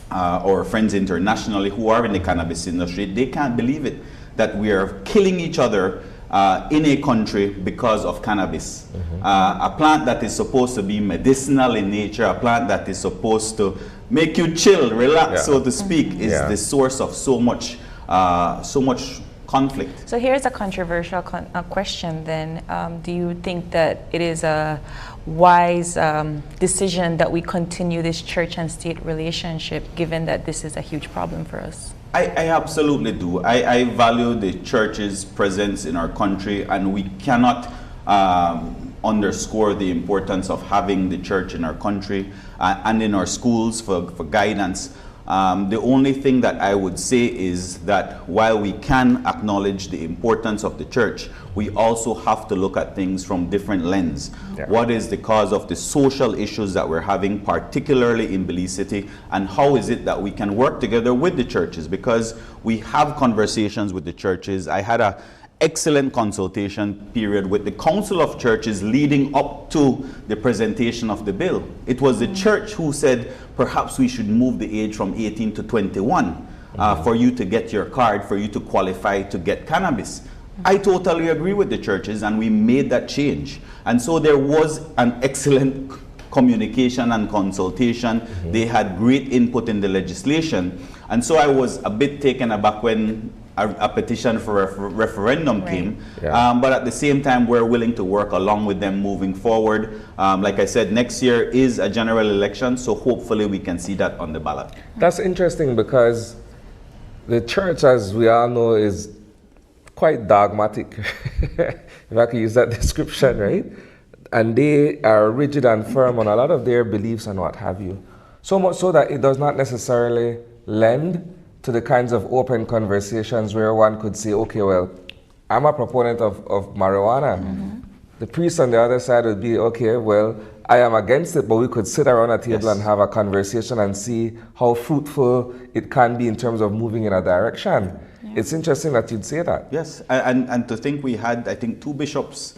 our friends internationally who are in the cannabis industry, they can't believe it, that we are killing each other in a country because of cannabis. A plant that is supposed to be medicinal in nature, a plant that is supposed to make you chill, relax, so to speak, is the source of so much conflict. So here's a controversial question then. Do you think that it is a wise decision that we continue this church and state relationship, given that this is a huge problem for us? I absolutely do. I value the church's presence in our country, and we cannot underscore the importance of having the church in our country and in our schools for guidance. The only thing that I would say is that while we can acknowledge the importance of the church, we also have to look at things from different lens. What is the cause of the social issues that we're having, particularly in Belize City, and how is it that we can work together with the churches? Because we have conversations with the churches. I had an excellent consultation period with the Council of Churches leading up to the presentation of the bill. It was the church who said, perhaps we should move the age from 18 to 21 for you to get your card, for you to qualify to get cannabis. I totally agree with the churches, and we made that change. And so there was an excellent communication and consultation. They had great input in the legislation. And so I was a bit taken aback when a petition for a referendum came, but at the same time we're willing to work along with them moving forward. Like I said, next year is a general election, so hopefully we can see that on the ballot. That's interesting, because the church, as we all know, is quite dogmatic, if I can use that description, right? And they are rigid and firm on a lot of their beliefs and what have you. So much so that it does not necessarily lend to the kinds of open conversations where one could say, okay, well, I'm a proponent of marijuana. The priest on the other side would be, okay, well, I am against it, but we could sit around a table and have a conversation and see how fruitful it can be in terms of moving in a direction. It's interesting that you'd say that. Yes, and to think we had, I think, 2 bishops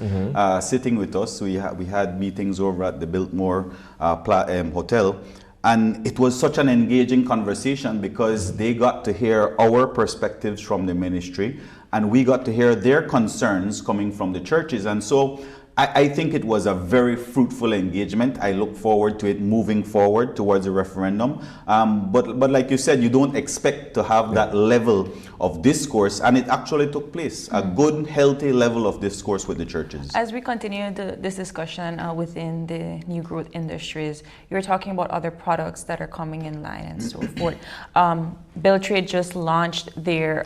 sitting with us. We had meetings over at the Biltmore Hotel. And it was such an engaging conversation because they got to hear our perspectives from the ministry, and we got to hear their concerns coming from the churches. And so I think it was a very fruitful engagement. I look forward to it moving forward towards a referendum. But like you said, you don't expect to have that level of discourse, and it actually took place. A good, healthy level of discourse with the churches. As we continue this discussion within the new growth industries, you're talking about other products that are coming in line and so forth. Beltrade just launched their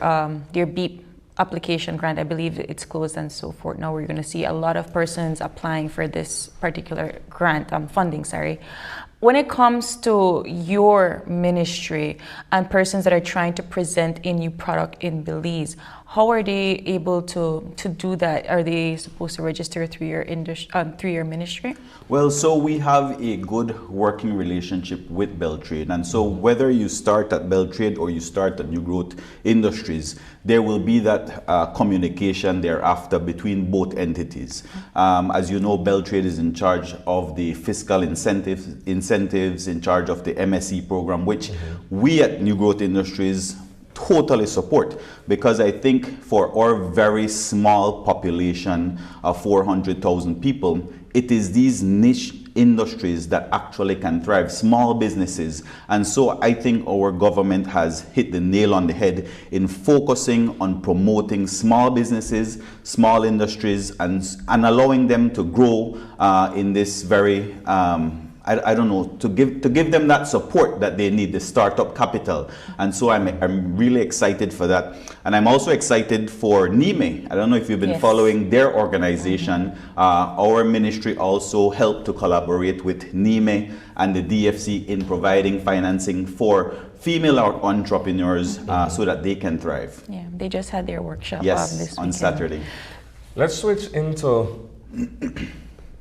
BEEP application grant. I believe it's closed and so forth. Now we're going to see a lot of persons applying for this particular grant, funding, sorry. When it comes to your ministry and persons that are trying to present a new product in Belize, how are they able to do that? Are they supposed to register through your ministry? Well, so we have a good working relationship with Beltrade, and so whether you start at Beltrade or you start at New Growth Industries, there will be that communication thereafter between both entities. As you know, Beltrade is in charge of the fiscal incentives, in charge of the MSE program, which we at New Growth Industries totally support, because I think for our very small population of 400,000 people, it is these niche industries that actually can thrive, small businesses. And so I think our government has hit the nail on the head in focusing on promoting small businesses, small industries, and allowing them to grow in this very I don't know, to give them that support that they need, the startup capital. And so I'm really excited for that. And I'm also excited for NIME. I don't know if you've been following their organization. Our ministry also helped to collaborate with NIME and the DFC in providing financing for female entrepreneurs so that they can thrive. Yeah, they just had their workshop this on weekend. Saturday. Let's switch into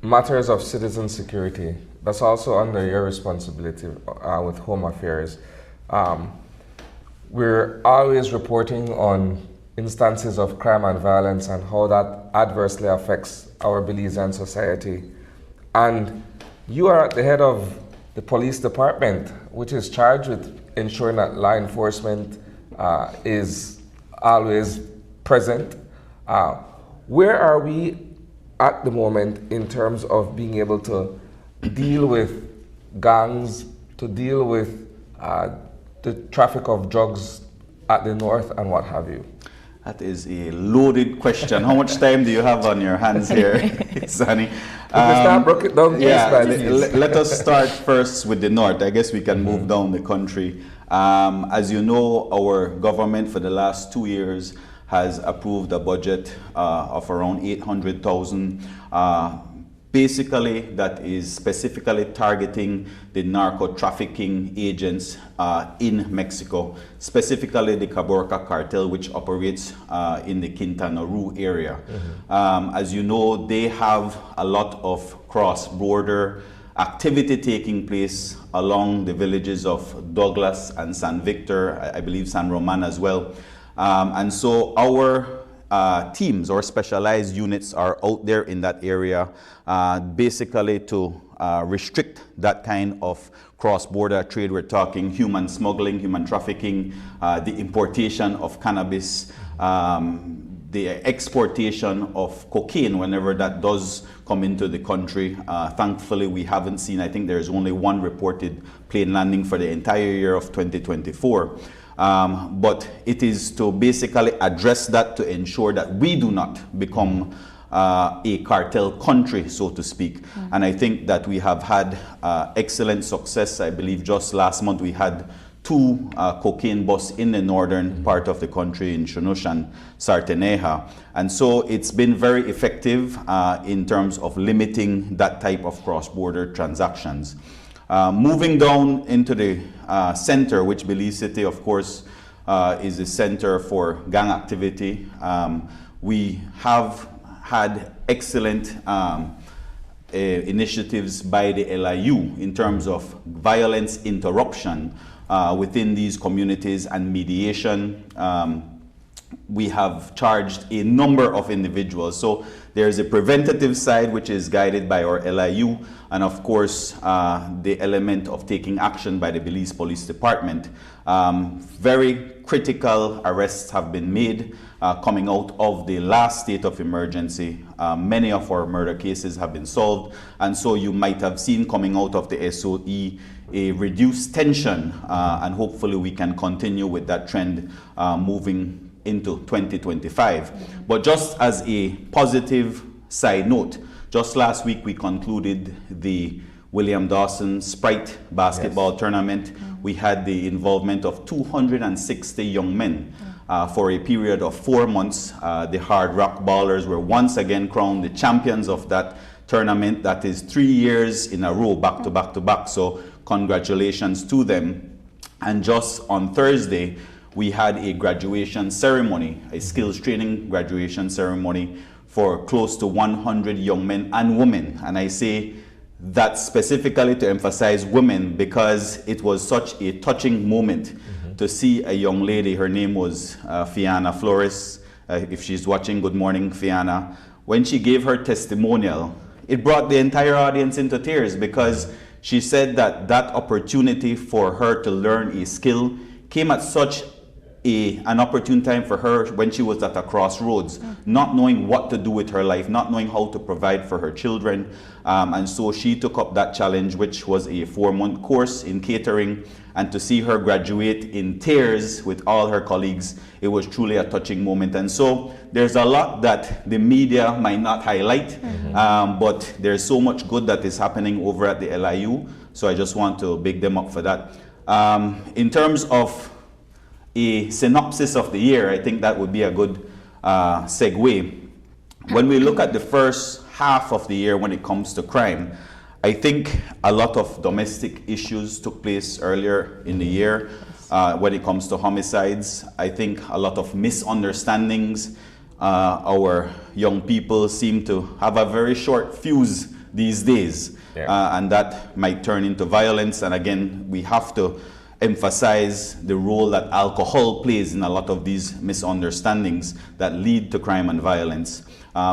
matters of citizen security. That's also under your responsibility with Home Affairs. We're always reporting on instances of crime and violence and how that adversely affects our Belizean society. And you are at the head of the police department, which is charged with ensuring that law enforcement is always present. Where are we at the moment in terms of being able to deal with gangs, to deal with the traffic of drugs at the north and what have you? That is a loaded question. How much time do you have on your hands here, Sunny? Broke it down. Let us start first with the north. I guess we can move down the country. As you know, our government for the last 2 years has approved a budget of around 800,000. Basically, that is specifically targeting the narco-trafficking agents in Mexico, specifically the Caborca cartel, which operates in the Quintana Roo area. As you know, they have a lot of cross-border activity taking place along the villages of Douglas and San Victor, I believe San Roman as well. And so our teams or specialized units are out there in that area basically to restrict that kind of cross-border trade. We're talking human smuggling, human trafficking, the importation of cannabis, the exportation of cocaine whenever that does come into the country. Thankfully, we haven't seen, I think there's only one reported plane landing for the entire year of 2024. But it is to basically address that, to ensure that we do not become a cartel country, so to speak. And I think that we have had excellent success. I believe just last month we had 2 cocaine busts in the northern part of the country in Shunush and Sarteneja. And so it's been very effective in terms of limiting that type of cross-border transactions. Moving down into the center, which Belize City, of course, is the center for gang activity. We have had excellent initiatives by the LIU in terms of violence interruption within these communities and mediation. We have charged a number of individuals. So there's a preventative side, which is guided by our LIU, and of course, the element of taking action by the Belize Police Department. Very critical arrests have been made coming out of the last state of emergency. Many of our murder cases have been solved, and so you might have seen coming out of the SOE a reduced tension, and hopefully we can continue with that trend moving into 2025. But just as a positive side note, just last week we concluded the William Dawson Sprite basketball tournament. We had the involvement of 260 young men for a period of 4 months. The Hard Rock Ballers were once again crowned the champions of that tournament. That is 3 years in a row, back to back to back. So congratulations to them. And just on Thursday, we had a graduation ceremony, a skills training graduation ceremony for close to 100 young men and women. And I say that specifically to emphasize women because it was such a touching moment to see a young lady. Her name was Fiana Flores. If she's watching, good morning, Fiana. When she gave her testimonial, it brought the entire audience into tears because she said that that opportunity for her to learn a skill came at such an opportune time for her when she was at a crossroads, not knowing what to do with her life, not knowing how to provide for her children. And so she took up that challenge, which was a 4-month course in catering. And to see her graduate in tears with all her colleagues, it was truly a touching moment. And so there's a lot that the media might not highlight, but there's so much good that is happening over at the LIU. So I just want to big them up for that. In terms of a synopsis of the year, I think that would be a good segue. When we look at the first half of the year when it comes to crime, I think a lot of domestic issues took place earlier in the year. When it comes to homicides, I think a lot of misunderstandings. Our young people seem to have a very short fuse these days, and that might turn into violence. And again, we have to emphasize the role that alcohol plays in a lot of these misunderstandings that lead to crime and violence.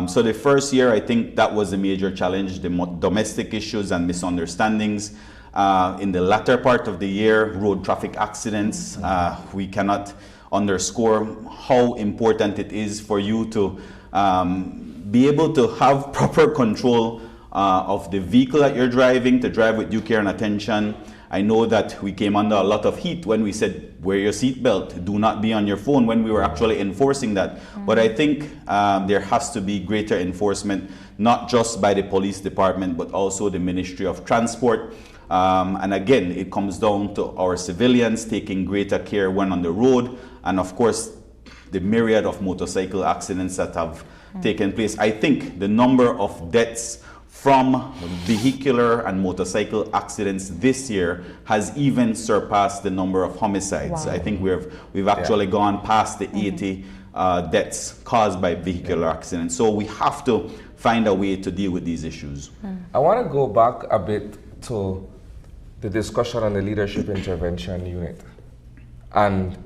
So the first year, I think that was a major challenge, the domestic issues and misunderstandings. In the latter part of the year, road traffic accidents. We cannot underscore how important it is for you to be able to have proper control of the vehicle that you're driving, to drive with due care and attention. I know that we came under a lot of heat when we said, wear your seatbelt, do not be on your phone, when we were actually enforcing that. But I think there has to be greater enforcement, not just by the police department, but also the Ministry of Transport. And again, it comes down to our civilians taking greater care when on the road, and of course, the myriad of motorcycle accidents that have taken place. I think the number of deaths from vehicular and motorcycle accidents this year has even surpassed the number of homicides. Wow. I think we've actually gone past the 80 deaths caused by vehicular accidents. So we have to find a way to deal with these issues. I want to go back a bit to the discussion on the Leadership Intervention Unit and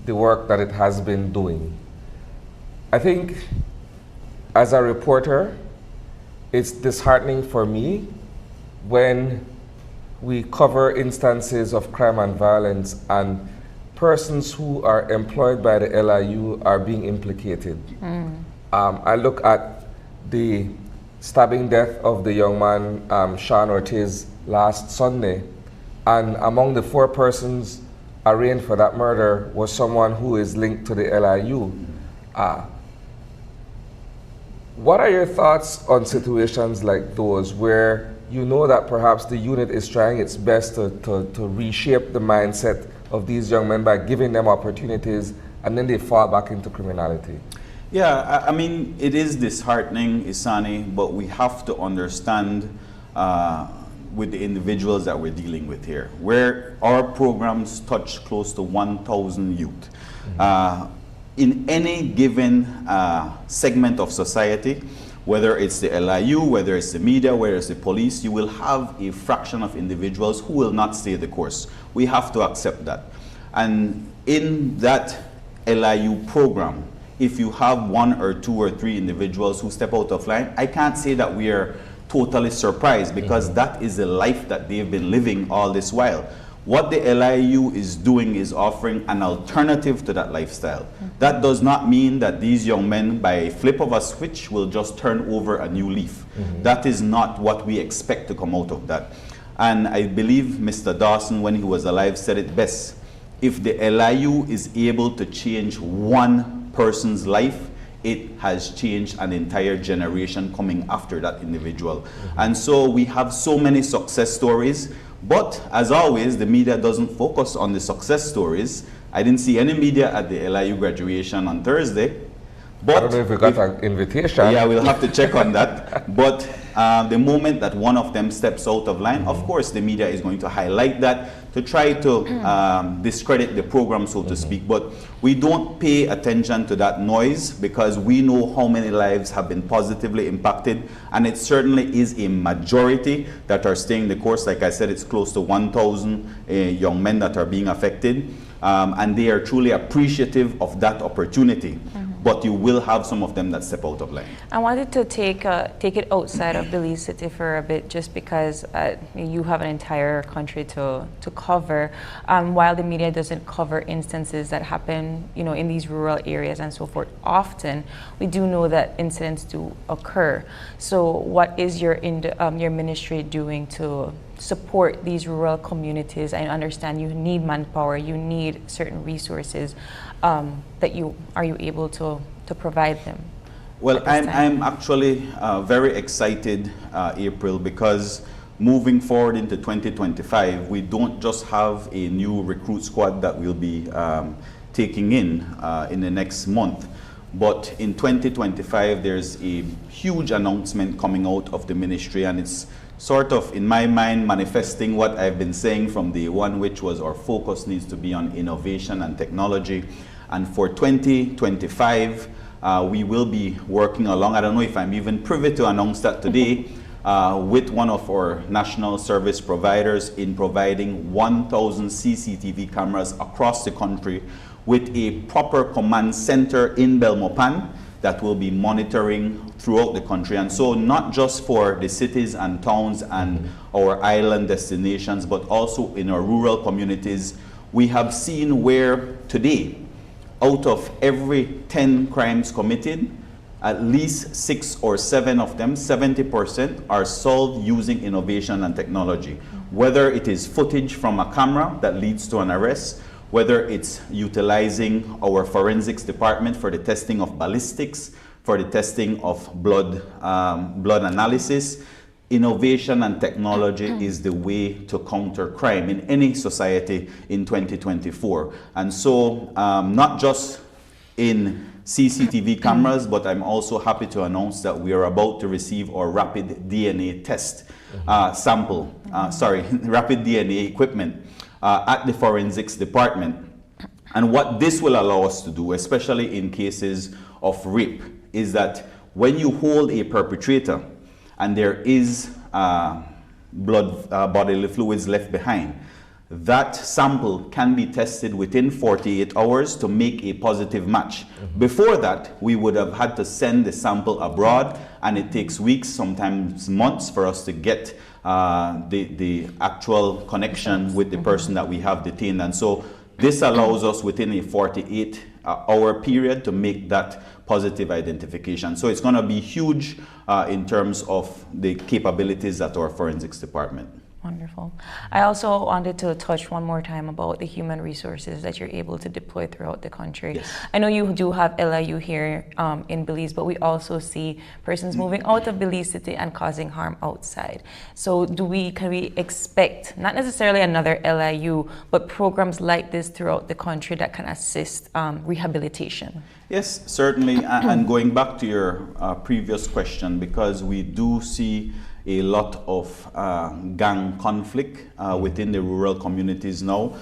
the work that it has been doing. I think as a reporter, it's disheartening for me when we cover instances of crime and violence and persons who are employed by the LIU are being implicated. I look at the stabbing death of the young man, Sean Ortiz, last Sunday, and among the 4 persons arraigned for that murder was someone who is linked to the LIU. What are your thoughts on situations like those where you know that perhaps the unit is trying its best to reshape the mindset of these young men by giving them opportunities and then they fall back into criminality? Yeah, I mean, it is disheartening, Isani, but we have to understand with the individuals that we're dealing with here, where our programs touch close to 1,000 youth. In any given segment of society, whether it's the LIU, whether it's the media, whether it's the police, you will have a fraction of individuals who will not stay the course. We have to accept that. And in that LIU program, if you have 1 or 2 or 3 individuals who step out of line, I can't say that we are totally surprised because that is the life that they've been living all this while. What the LIU is doing is offering an alternative to that lifestyle. That does not mean that these young men, by a flip of a switch, will just turn over a new leaf. That is not what we expect to come out of that. And I believe Mr. Dawson, when he was alive, said it best. If the LIU is able to change one person's life, it has changed an entire generation coming after that individual. And so we have so many success stories. But as always, the media doesn't focus on the success stories. I didn't see any media at the LIU graduation on Thursday. But I don't know if we got an invitation. Yeah, we'll have to check on that. But the moment that one of them steps out of line, of course, the media is going to highlight that to try to discredit the program, so to speak. But we don't pay attention to that noise because we know how many lives have been positively impacted, and it certainly is a majority that are staying the course. Like I said, it's close to 1,000 young men that are being affected, and they are truly appreciative of that opportunity. But you will have some of them that step out of line. I wanted to take it outside of Belize City for a bit, just because you have an entire country to cover. While the media doesn't cover instances that happen, in these rural areas and so forth, often we do know that incidents do occur. So, what is your ministry doing to support these rural communities? I understand you need manpower, you need certain resources that you able to provide them. Well, I'm actually very excited, April, because moving forward into 2025, we don't just have a new recruit squad that we'll be taking in the next month, but in 2025 there's a huge announcement coming out of the ministry, and it's sort of, in my mind, manifesting what I've been saying from day one, which was our focus needs to be on innovation and technology. And for 2025, we will be working along, I don't know if I'm even privy to announce that today, with one of our national service providers in providing 1,000 CCTV cameras across the country with a proper command center in Belmopan that will be monitoring throughout the country. And so not just for the cities and towns and our island destinations, but also in our rural communities. We have seen where today, out of every 10 crimes committed, at least 6 or 7 of them, 70%, are solved using innovation and technology. Whether it is footage from a camera that leads to an arrest, whether it's utilizing our forensics department for the testing of ballistics, for the testing of blood analysis. Innovation and technology is the way to counter crime in any society in 2024. And so not just in CCTV cameras, but I'm also happy to announce that we are about to receive our rapid DNA test rapid DNA equipment at the forensics department. And what this will allow us to do, especially in cases of rape, is that when you hold a perpetrator and there is bodily fluids left behind, that sample can be tested within 48 hours to make a positive match. Before that, we would have had to send the sample abroad, and it takes weeks, sometimes months, for us to get the actual connection with the person that we have detained. And so this allows us within a 48-hour period to make that positive identification. So it's going to be huge in terms of the capabilities at our forensics department. Wonderful. I also wanted to touch one more time about the human resources that you're able to deploy throughout the country. Yes. I know you do have LIU here in Belize, but we also see persons moving out of Belize City and causing harm outside. So can we expect, not necessarily another LIU, but programs like this throughout the country that can assist rehabilitation? Yes, certainly. And going back to your previous question, because we do see a lot of gang conflict within the rural communities now.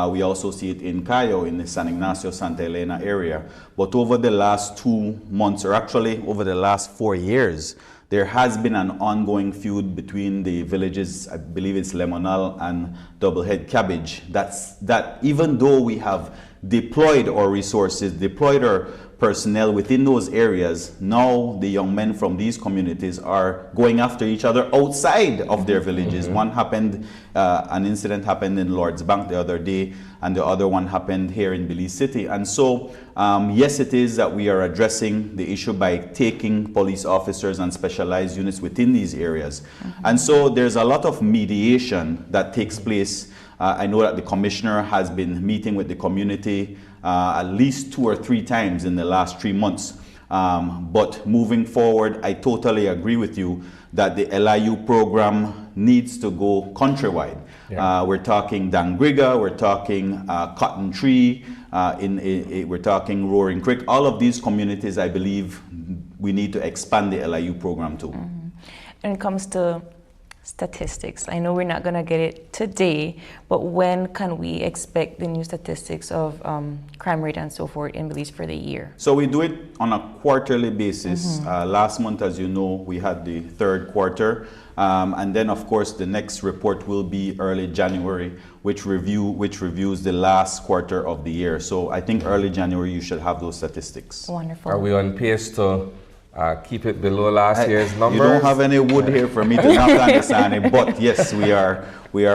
We also see it in Cayo, in the San Ignacio, Santa Elena area. But over the last 2 months, or actually over the last 4 years, there has been an ongoing feud between the villages, I believe it's Lemonal and Doublehead Cabbage, that even though we have deployed our resources, deployed our personnel within those areas, now the young men from these communities are going after each other outside of their villages. One happened, an incident happened in Lord's Bank the other day, and the other one happened here in Belize City. And so, yes, it is that we are addressing the issue by taking police officers and specialized units within these areas. And so there's a lot of mediation that takes place. I know that the commissioner has been meeting with the community at least 2 or 3 times in the last 3 months. But moving forward, I totally agree with you that the LIU program needs to go countrywide. Yeah. We're talking Dangriga, we're talking Cotton Tree, we're talking Roaring Creek. All of these communities, I believe, we need to expand the LIU program to. When it comes to statistics, I know we're not going to get it today, but when can we expect the new statistics of crime rate and so forth in Belize for the year? So we do it on a quarterly basis. Last month, as you know, we had the 3rd quarter. And then, of course, the next report will be early January, which reviews the last quarter of the year. So I think early January, you should have those statistics. Wonderful. Are we on pace to keep it below last year's numbers? You don't have any wood here for me to knock on the sand, but yes, we are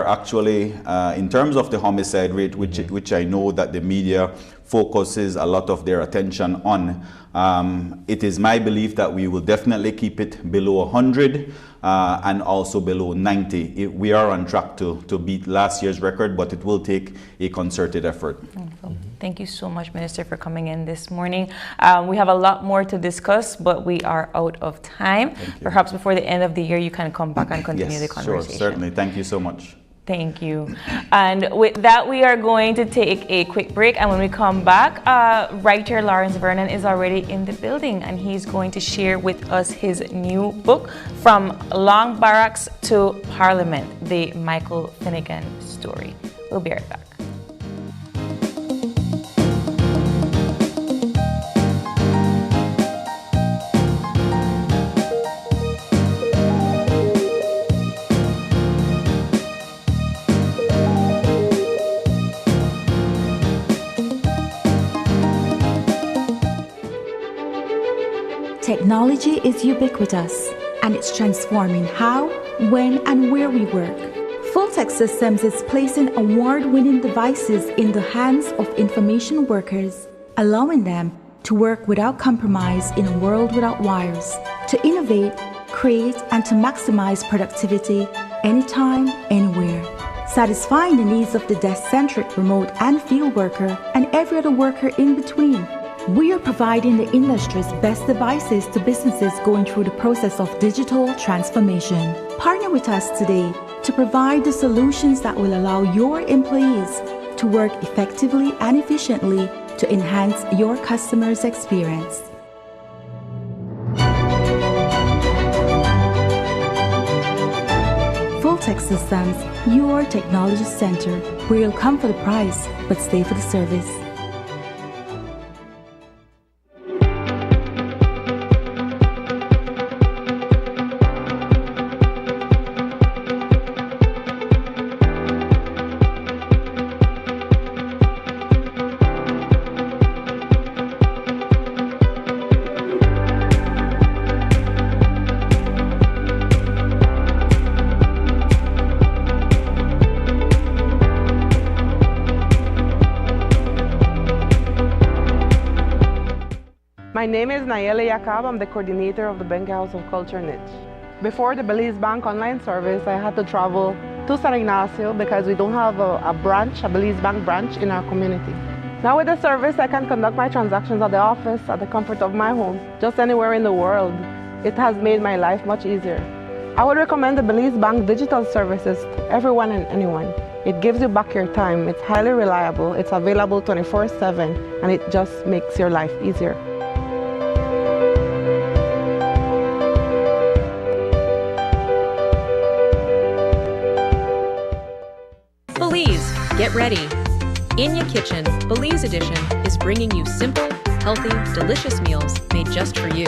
actually, in terms of the homicide rate, which I know that the media focuses a lot of their attention on, it is my belief that we will definitely keep it below 100 and also below 90. We are on track to beat last year's record, but it will take a concerted effort. Thank you so much, Minister, for coming in this morning. We have a lot more to discuss, but we are out of time. Perhaps before the end of the year, you can come back and continue the conversation. Sure, certainly. Thank you so much. Thank you. And with that, we are going to take a quick break. And when we come back, writer Lawrence Vernon is already in the building, and he's going to share with us his new book, From Long Barracks to Parliament, the Michael Finnegan story. We'll be right back. Technology is ubiquitous, and it's transforming how, when, and where we work. Fulltech Systems is placing award-winning devices in the hands of information workers, allowing them to work without compromise in a world without wires, to innovate, create, and to maximize productivity anytime, anywhere, satisfying the needs of the desk-centric remote and field worker and every other worker in between. We are providing the industry's best devices to businesses going through the process of digital transformation. Partner with us today to provide the solutions that will allow your employees to work effectively and efficiently to enhance your customers' experience. Fulltech Systems, your technology center, where you'll come for the price, but stay for the service. My name is Nayeli Yakab. I'm the coordinator of the Benga House of Culture niche. Before the Belize Bank online service, I had to travel to San Ignacio because we don't have a branch, a Belize Bank branch in our community. Now with the service, I can conduct my transactions at the office, at the comfort of my home, just anywhere in the world. It has made my life much easier. I would recommend the Belize Bank digital services to everyone and anyone. It gives you back your time, it's highly reliable, it's available 24/7, and it just makes your life easier. Belize, get ready. In Your Kitchen, Belize Edition is bringing you simple, healthy, delicious meals made just for you.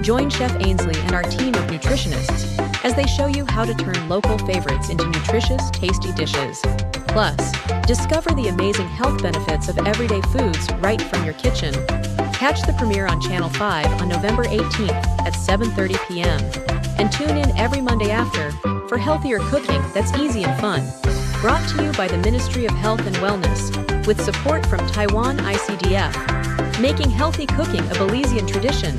Join Chef Ainsley and our team of nutritionists as they show you how to turn local favorites into nutritious, tasty dishes. Plus, discover the amazing health benefits of everyday foods right from your kitchen. Catch the premiere on Channel 5 on November 18th at 7:30 p.m. And tune in every Monday after for healthier cooking that's easy and fun. Brought to you by the Ministry of Health and Wellness with support from Taiwan ICDF, making healthy cooking a Belizean tradition.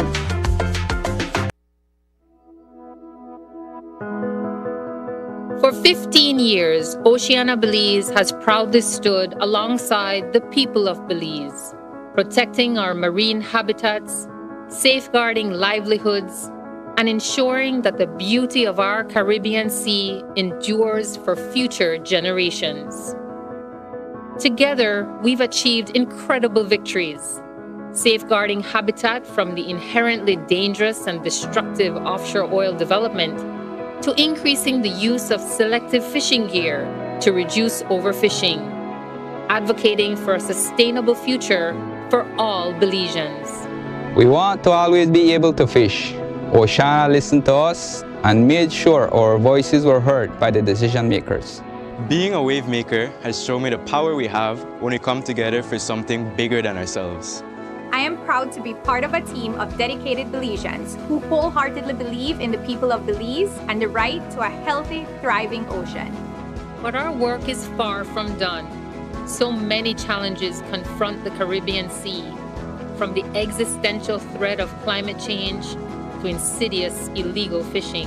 For 15 years, Oceana Belize has proudly stood alongside the people of Belize, protecting our marine habitats, safeguarding livelihoods, and ensuring that the beauty of our Caribbean Sea endures for future generations. Together, we've achieved incredible victories, safeguarding habitat from the inherently dangerous and destructive offshore oil development to increasing the use of selective fishing gear to reduce overfishing, advocating for a sustainable future for all Belizeans. We want to always be able to fish. Oceana listened to us and made sure our voices were heard by the decision makers. Being a wave maker has shown me the power we have when we come together for something bigger than ourselves. I am proud to be part of a team of dedicated Belizeans who wholeheartedly believe in the people of Belize and the right to a healthy, thriving ocean. But our work is far from done. So many challenges confront the Caribbean Sea, from the existential threat of climate change to insidious illegal fishing.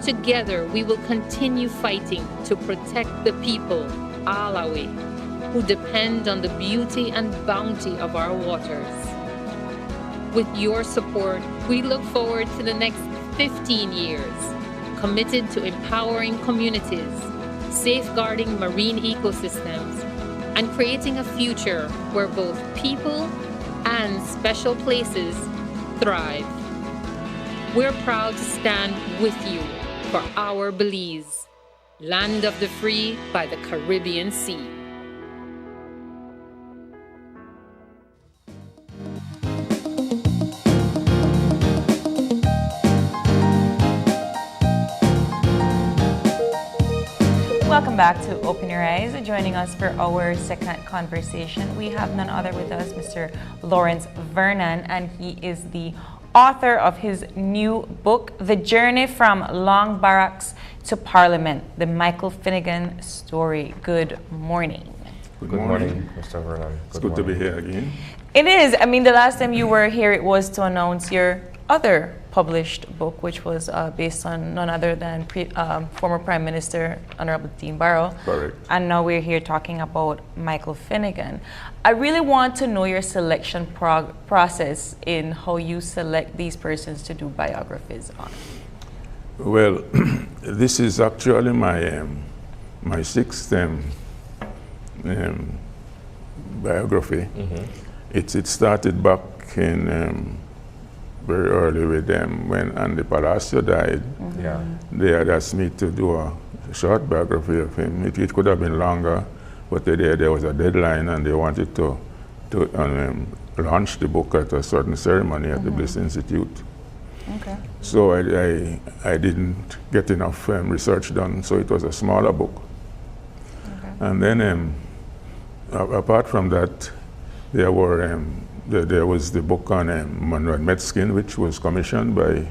Together, we will continue fighting to protect the people, Alawi, who depend on the beauty and bounty of our waters. With your support, we look forward to the next 15 years, committed to empowering communities, safeguarding marine ecosystems, and creating a future where both people and special places thrive. We're proud to stand with you for our Belize, land of the free by the Caribbean Sea. Welcome back to Open Your Eyes. Joining us for our second conversation, we have none other with us, Mr. Lawrence Vernon, and he is the author of his new book, The Journey from Long Barracks to Parliament, the Michael Finnegan Story. Good morning. Good morning, Mr. Vernon. It's good to be here again. It is. I mean, the last time you were here, it was to announce your other published book, which was based on none other than former Prime Minister Honorable Dean Barrow. Correct. And now we're here talking about Michael Finnegan. I really want to know your selection process in how you select these persons to do biographies on. Well, this is actually my sixth biography. It started back in very early with them when Andy Palacio died. Yeah. They had asked me to do a short biography of him. It could have been longer, but there was a deadline and they wanted to launch the book at a certain ceremony at the Bliss Institute. Okay. So I didn't get enough research done, so it was a smaller book. Okay. And then apart from that, there was the book on Monroe Metzkin, which was commissioned by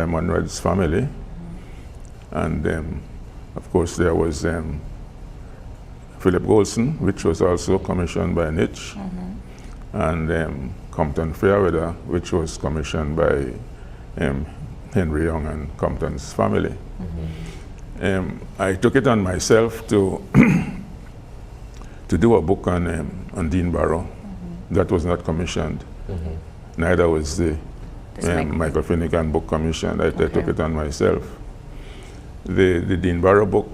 Monroe's family. And of course there was Philip Golson, which was also commissioned by Nitch. And Compton Fairweather, which was commissioned by Henry Young and Compton's family. I took it on myself to do a book on Dean Barrow. That was not commissioned. Neither was the Michael Finnegan book commissioned. I took it on myself. The Dean Barrow book,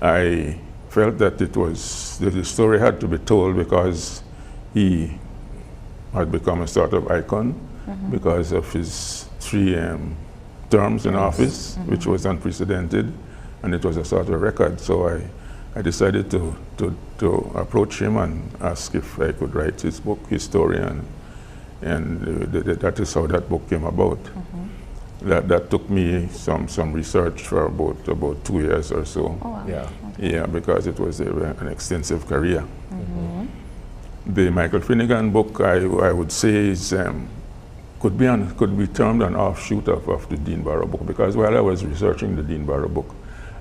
I felt that the story had to be told because he had become a sort of icon because of his 3 terms in office, which was unprecedented, and it was a sort of record. So I decided to approach him and ask if I could write his book, his story, and that is how that book came about. That took me some research for about 2 years or so. Oh, wow. Yeah. Yeah, because it was an extensive career. The Michael Finnegan book, I would say, is could be termed an offshoot of the Dean Barrow book, because while I was researching the Dean Barrow book,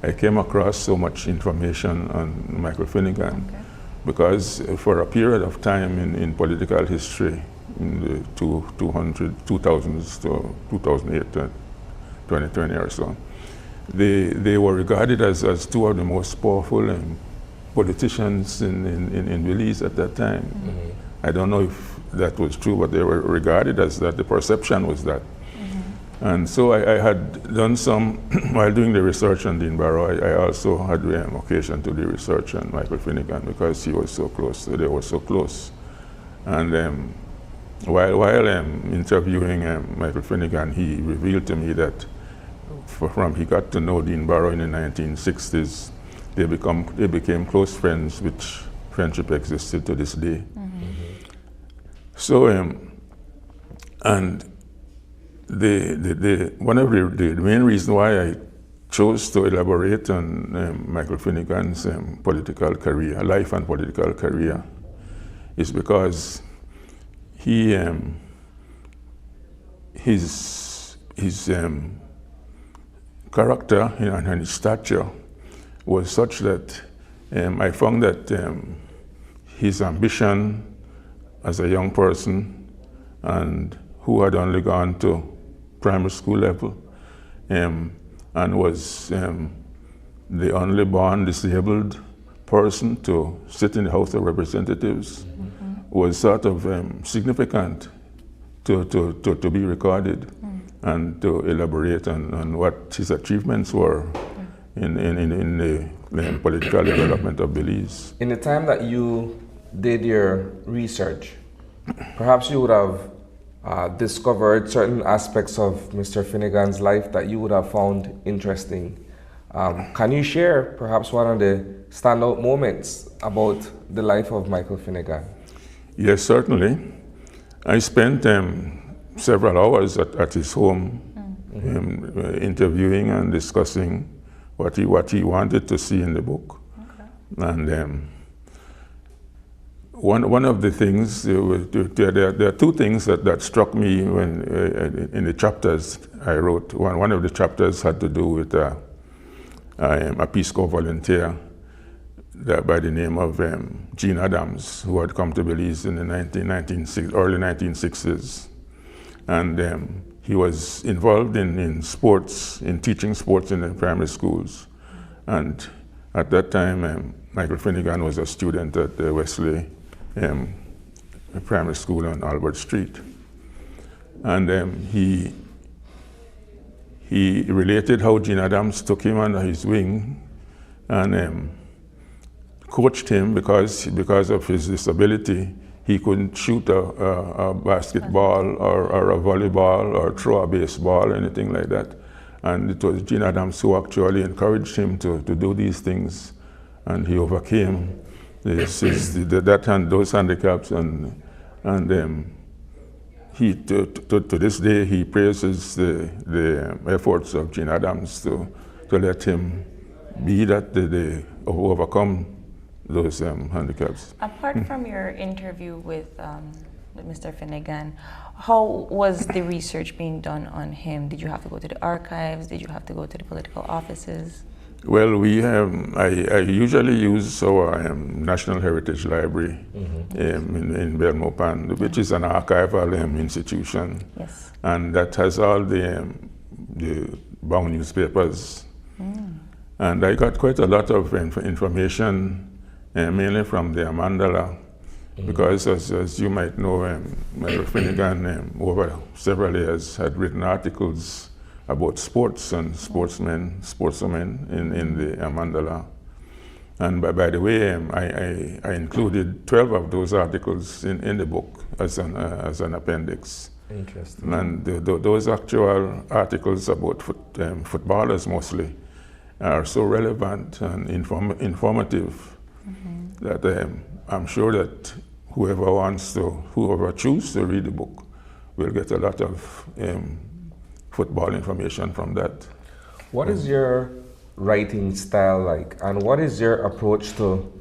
I came across so much information on Michael Finnegan, because for a period of time in political history, in the 2000s to 2008 to 2020 or so, they were regarded as two of the most powerful politicians in Belize at that time. Mm-hmm. I don't know if that was true, but they were regarded as that. The perception was that. Mm-hmm. And so I had done some, while doing the research on Dean Barrow, I also had occasion to do research on Michael Finnegan, because he was so close, so they were so close. And while interviewing Michael Finnegan, he revealed to me that from he got to know Dean Barrow in the 1960s, they became close friends, which friendship existed to this day. Mm-hmm. So, and one of the main reasons why I chose to elaborate on Michael Finnegan's political career, life and political career, is because his character and his stature was such that I found that his ambition as a young person, and who had only gone to primary school level, and was the only born disabled person to sit in the House of Representatives, mm-hmm. was sort of significant to be recorded, and to elaborate on what his achievements were in the political development of Belize. In the time that you did your research, perhaps you would have discovered certain aspects of Mr. Finnegan's life that you would have found interesting. Can you share perhaps one of the standout moments about the life of Michael Finnegan? Yes, certainly. I spent several hours at his home, interviewing and discussing what he wanted to see in the book. Okay. And one of the things, there are two things that struck me when in the chapters I wrote. One of the chapters had to do with a Peace Corps volunteer by the name of Gene Adams, who had come to Belize in the early 1960s. And he was involved in sports, in teaching sports in the primary schools. And at that time, Michael Finnegan was a student at the Wesley primary school on Albert Street. And he related how Gene Adams took him under his wing and coached him because of his disability. He couldn't shoot a basketball or a volleyball or throw a baseball or anything like that. And it was Gene Adams who actually encouraged him to do these things. And he overcame those handicaps. And he, to this day, he praises the efforts of Gene Adams to let him be that they overcome those handicaps. Apart from your interview with Mr. Finnegan, how was the research being done on him? Did you have to go to the archives? Did you have to go to the political offices? Well, I usually use our National Heritage Library in Belmopan, which is an archival institution. Yes. And that has all the bound newspapers. And I got quite a lot of information, mainly from the Mandala, because as you might know, Michael Finnegan over several years had written articles about sports and sportswomen in the Mandala. And by the way, I included 12 of those articles in the book as an appendix. Interesting. And those actual articles about footballers mostly are so relevant and informative that I'm sure that whoever chooses to read the book will get a lot of football information from that. What is your writing style like, and what is your approach to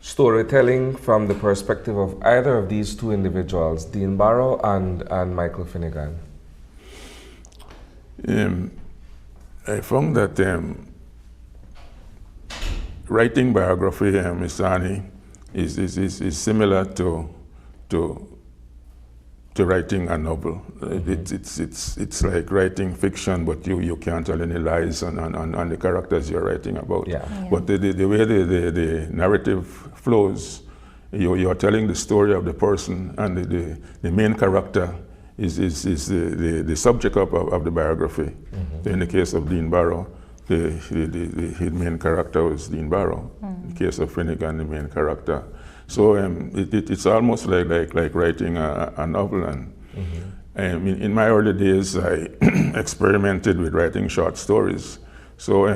storytelling from the perspective of either of these two individuals, Dean Barrow and Michael Finnegan? I found that writing biography, Mr. Annie, is similar to writing a novel. It's like writing fiction, but you can't tell any lies on the characters you're writing about. But the way the narrative flows, you're telling the story of the person, and the main character is the subject of the biography. In the case of Dean Barrow, his main character was Dean Barrow. In the case of Finnegan, the main character. So it's almost like writing a novel. And in my early days, I experimented with writing short stories. So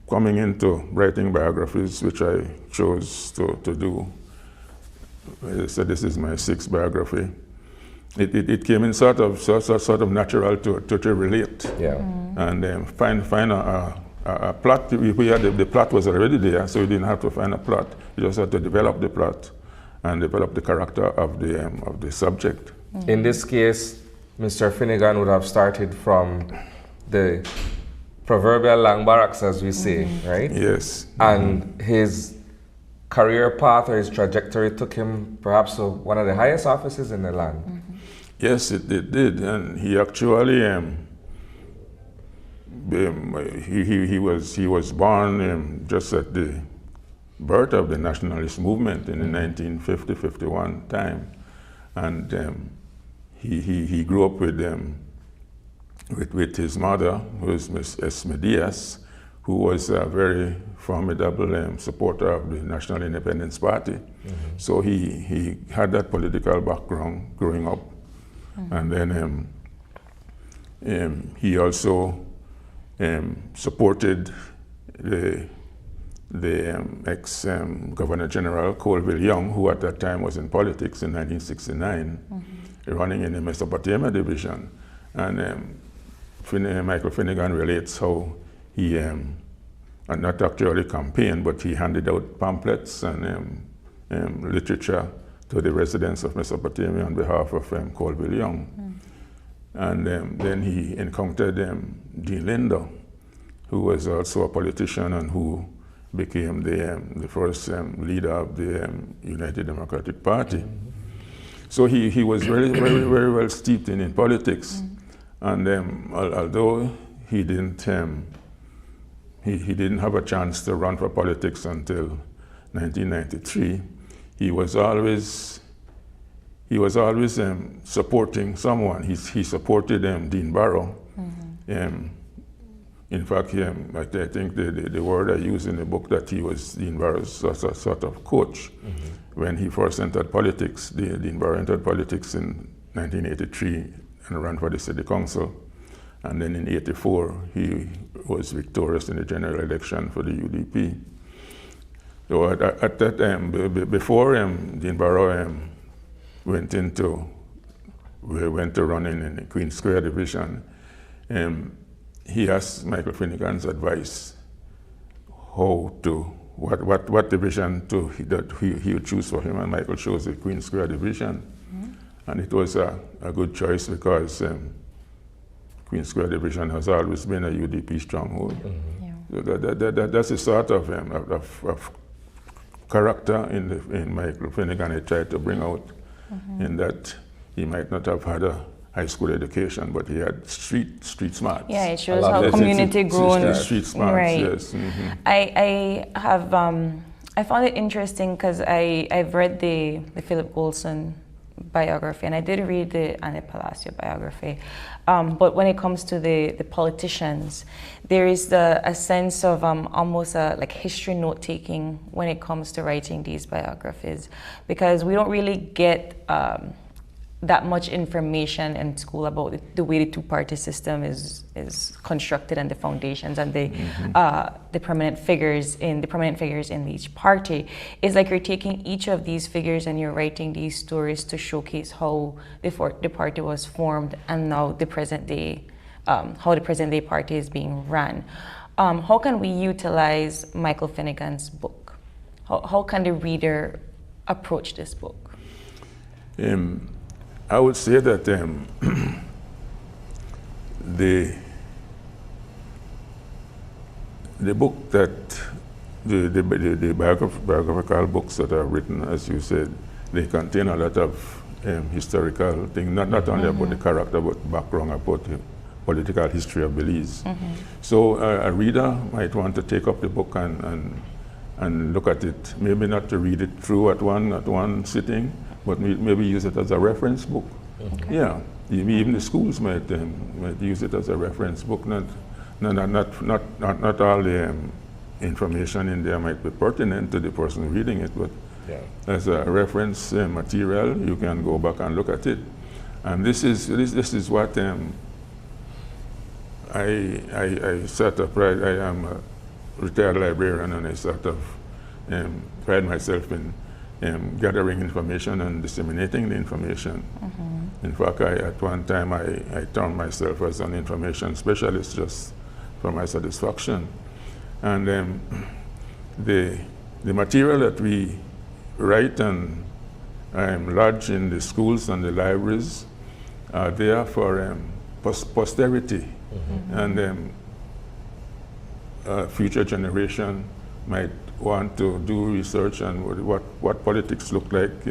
coming into writing biographies, which I chose to do, so this is my sixth biography. It came in sort of natural to relate. And find a plot. We had the plot was already there, so you didn't have to find a plot. You just had to develop the plot and develop the character of the subject. In this case, Mr. Finnegan would have started from the proverbial long barracks, as we say, right? Yes. And his career path or his trajectory took him perhaps to one of the highest offices in the land. Yes, it did, and he actually he was born just at the birth of the nationalist movement in the 1950-51 time, and he grew up with his mother, who was Miss Esme Diaz, who was a very formidable supporter of the National Independence Party. So he had that political background growing up. And then he also supported the ex-Governor General Colville Young, who at that time was in politics in 1969, running in the Mesopotamia division. And Michael Finnegan relates how he not actually campaigned, but he handed out pamphlets and literature to the residents of Mesopotamia on behalf of Colville Young. And then he encountered Dean Linder, who was also a politician and who became the first leader of the United Democratic Party. So he was very well steeped in politics. And although he didn't have a chance to run for politics until 1993, he was always supporting someone. He supported Dean Barrow. In fact, I think the word I use in the book that he was Dean Barrow's sort of coach. When he first entered politics, Dean Barrow entered politics in 1983 and ran for the city council. And then in 1984, he was victorious in the general election for the UDP. So at that time, before Dean Barrow went to run in the Queen Square division, he asked Michael Finnegan's advice what division that he would choose for him, and Michael chose the Queen Square division. And it was a good choice because Queen Square division has always been a UDP stronghold. So that's the sort of character in Michael Finnegan I tried to bring out, in that he might not have had a high school education, but he had street smarts. Yeah, it shows how community grown. Street smarts, right. Yes. I have I found it interesting because I've read the Philip Golson biography, and I did read the Anne Palacio biography. But when it comes to the politicians, there is a sense of almost like history note-taking when it comes to writing these biographies, because we don't really get that much information in school about the way the two-party system is constructed and the foundations and the prominent figures in each party. It's like you're taking each of these figures and you're writing these stories to showcase how the party was formed and now the present day, how the present day party is being run. How can we utilize Michael Finnegan's book How can the reader approach this book? I would say that the book that the biographical books that are written, as you said, they contain a lot of historical things, not only about the character, but background about the political history of Belize. So a reader might want to take up the book and look at it, maybe not to read it through at one sitting, but maybe use it as a reference book. Yeah, even the schools might use it as a reference book. Not all the information in there might be pertinent to the person reading it, but as a reference material, you can go back and look at it. And this is what I sort of pride. I am a retired librarian, and I sort of pride myself in gathering information and disseminating the information. In fact, at one time I termed myself as an information specialist just for my satisfaction. And the material that we write and lodge in the schools and the libraries are there for posterity. And future generation might want to do research on what politics look like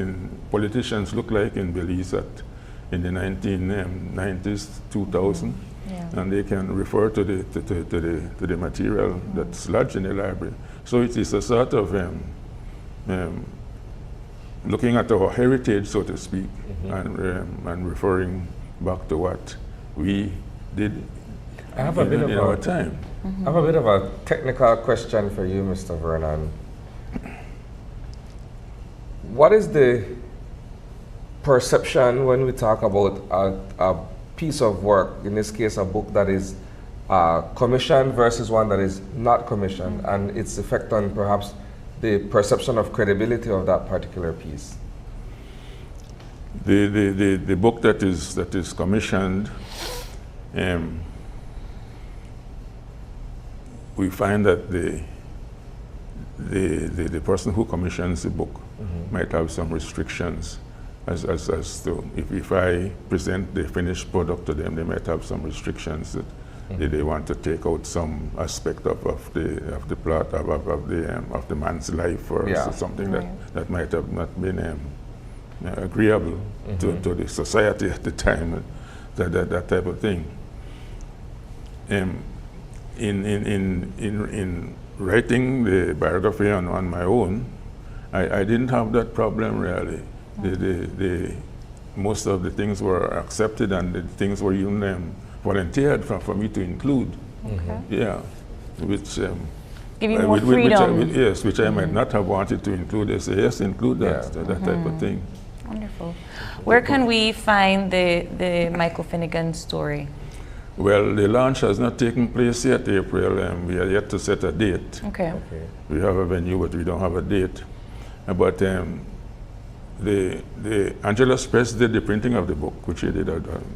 politicians look like in Belize in the 1990s, 2000, and they can refer to the material that's lodged in the library. So it is a sort of looking at our heritage, so to speak, and referring back to what we did in our time. I have a bit of a technical question for you, Mr. Vernon. What is the perception when we talk about a piece of work, in this case a book that is commissioned versus one that is not commissioned, and its effect on perhaps the perception of credibility of that particular piece? The book that is commissioned, we find that the person who commissions the book might have some restrictions as to if I present the finished product to them, they might have some restrictions that they want to take out some aspect of the plot of the man's life or something that might have not been agreeable to the society at the time, that type of thing. In writing the biography on my own, I didn't have that problem really. Most of the things were accepted, and the things were even volunteered for me to include. Yeah, which give you more freedom. Which I might not have wanted to include. They say yes, include that type of thing. Wonderful. Where can we find the Michael Finnegan story? Well, the launch has not taken place yet, April, and we are yet to set a date. Okay. We have a venue, but we don't have a date. But the Angelus Press did the printing of the book, which they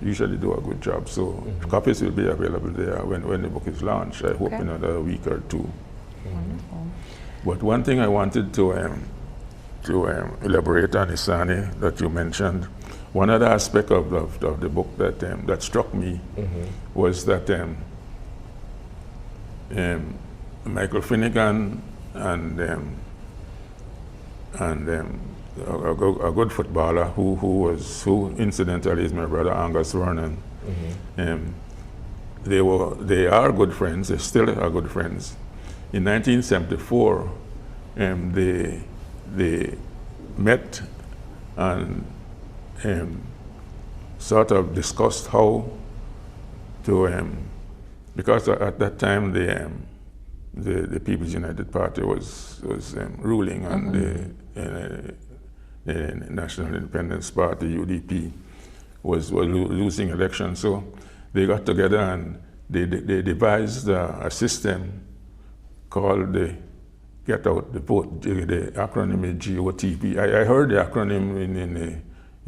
usually do a good job. So copies will be available there when the book is launched. I hope in another week or two. Wonderful. But one thing I wanted to elaborate on, Isani, that you mentioned. One other aspect of the book that struck me was that Michael Finnegan and a good footballer who incidentally is my brother Angus Vernon. They are good friends. They still are good friends. In 1974, they met and sort of discussed how to, because at that time the People's United Party was ruling, and the National Independence Party, UDP, was losing elections. So they got together and they devised a system called the Get Out the Vote. The acronym is GOTP. I heard the acronym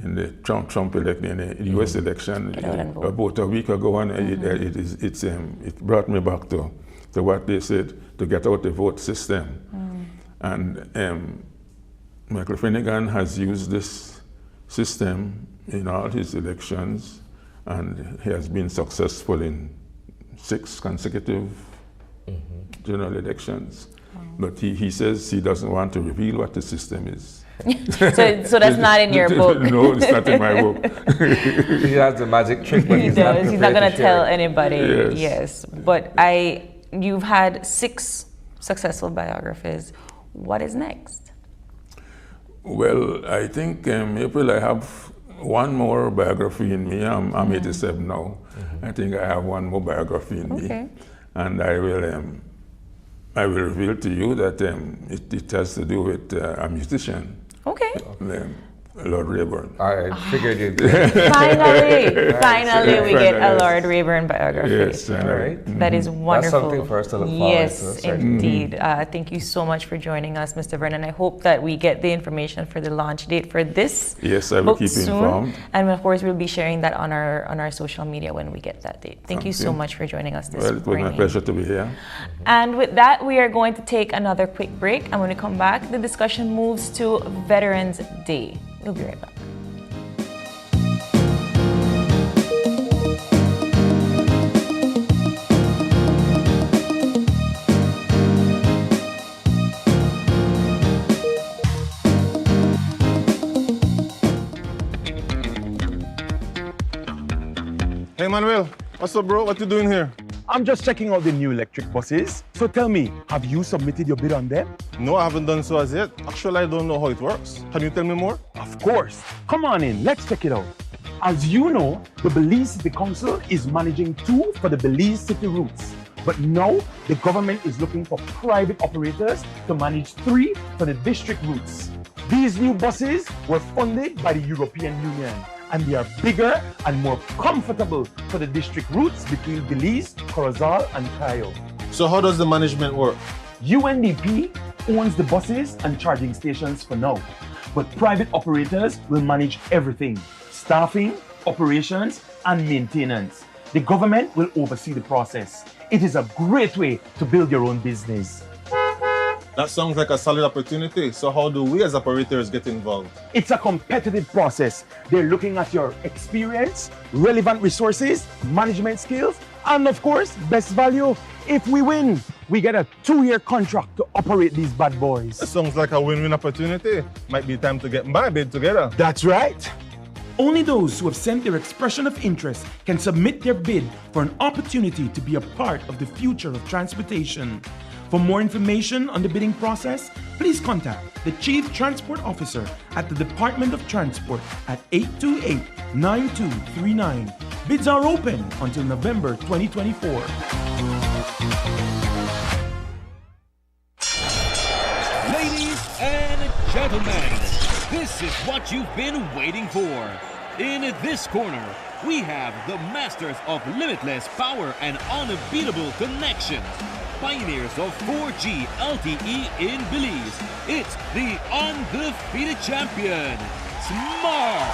in the Trump election, in the U.S. election about a week ago, and it brought me back to what they said, to get out the vote system. And Michael Finnegan has used this system in all his elections, and he has been successful in 6 consecutive general elections. But he says he doesn't want to reveal what the system is. So that's not in your book? No, it's not in my book. He has the magic trick, but He's not going to tell anybody. Yes. But you've had 6 successful biographies. What is next? Well, I think April, I have one more biography in me. I'm 87 now. I think I have one more biography in me, and I will reveal to you that it has to do with a musician. Okay. Lord Rayburn. I figured you'd Finally we get a Lord Rayburn biography. Yes. All right. That is wonderful. That's something for us to look forward to. Yes, indeed. Thank you so much for joining us, Mr. Vernon. I hope that we get the information for the launch date for this. Yes, I will keep you informed. And of course, we'll be sharing that on our social media when we get that date. Thank you so much for joining us this morning. Well, it was my pleasure to be here. And with that, we are going to take another quick break. And when we come back, the discussion moves to Veterans Day. We'll be right back. Hey Manuel, what's up bro? What you doing here? I'm just checking out the new electric buses. So tell me, have you submitted your bid on them? No, I haven't done so as yet. Actually, I don't know how it works. Can you tell me more? Of course. Come on in, let's check it out. As you know, the Belize City Council is managing 2 for the Belize City routes. But now, the government is looking for private operators to manage 3 for the district routes. These new buses were funded by the European Union, and they are bigger and more comfortable for the district routes between Belize, Corozal, and Cayo. So how does the management work? UNDP owns the buses and charging stations for now, but private operators will manage everything: staffing, operations, and maintenance. The government will oversee the process. It is a great way to build your own business. That sounds like a solid opportunity. So how do we as operators get involved? It's a competitive process. They're looking at your experience, relevant resources, management skills, and of course, best value. If we win, we get a 2-year contract to operate these bad boys. That sounds like a win-win opportunity. Might be time to get my bid together. That's right. Only those who have sent their expression of interest can submit their bid for an opportunity to be a part of the future of transportation. For more information on the bidding process, please contact the Chief Transport Officer at the Department of Transport at 828-9239. Bids are open until November 2024. Ladies and gentlemen, this is what you've been waiting for. In this corner, we have the masters of limitless power and unbeatable connections. Pioneers of 4G LTE in Belize. It's the undefeated champion, Smart.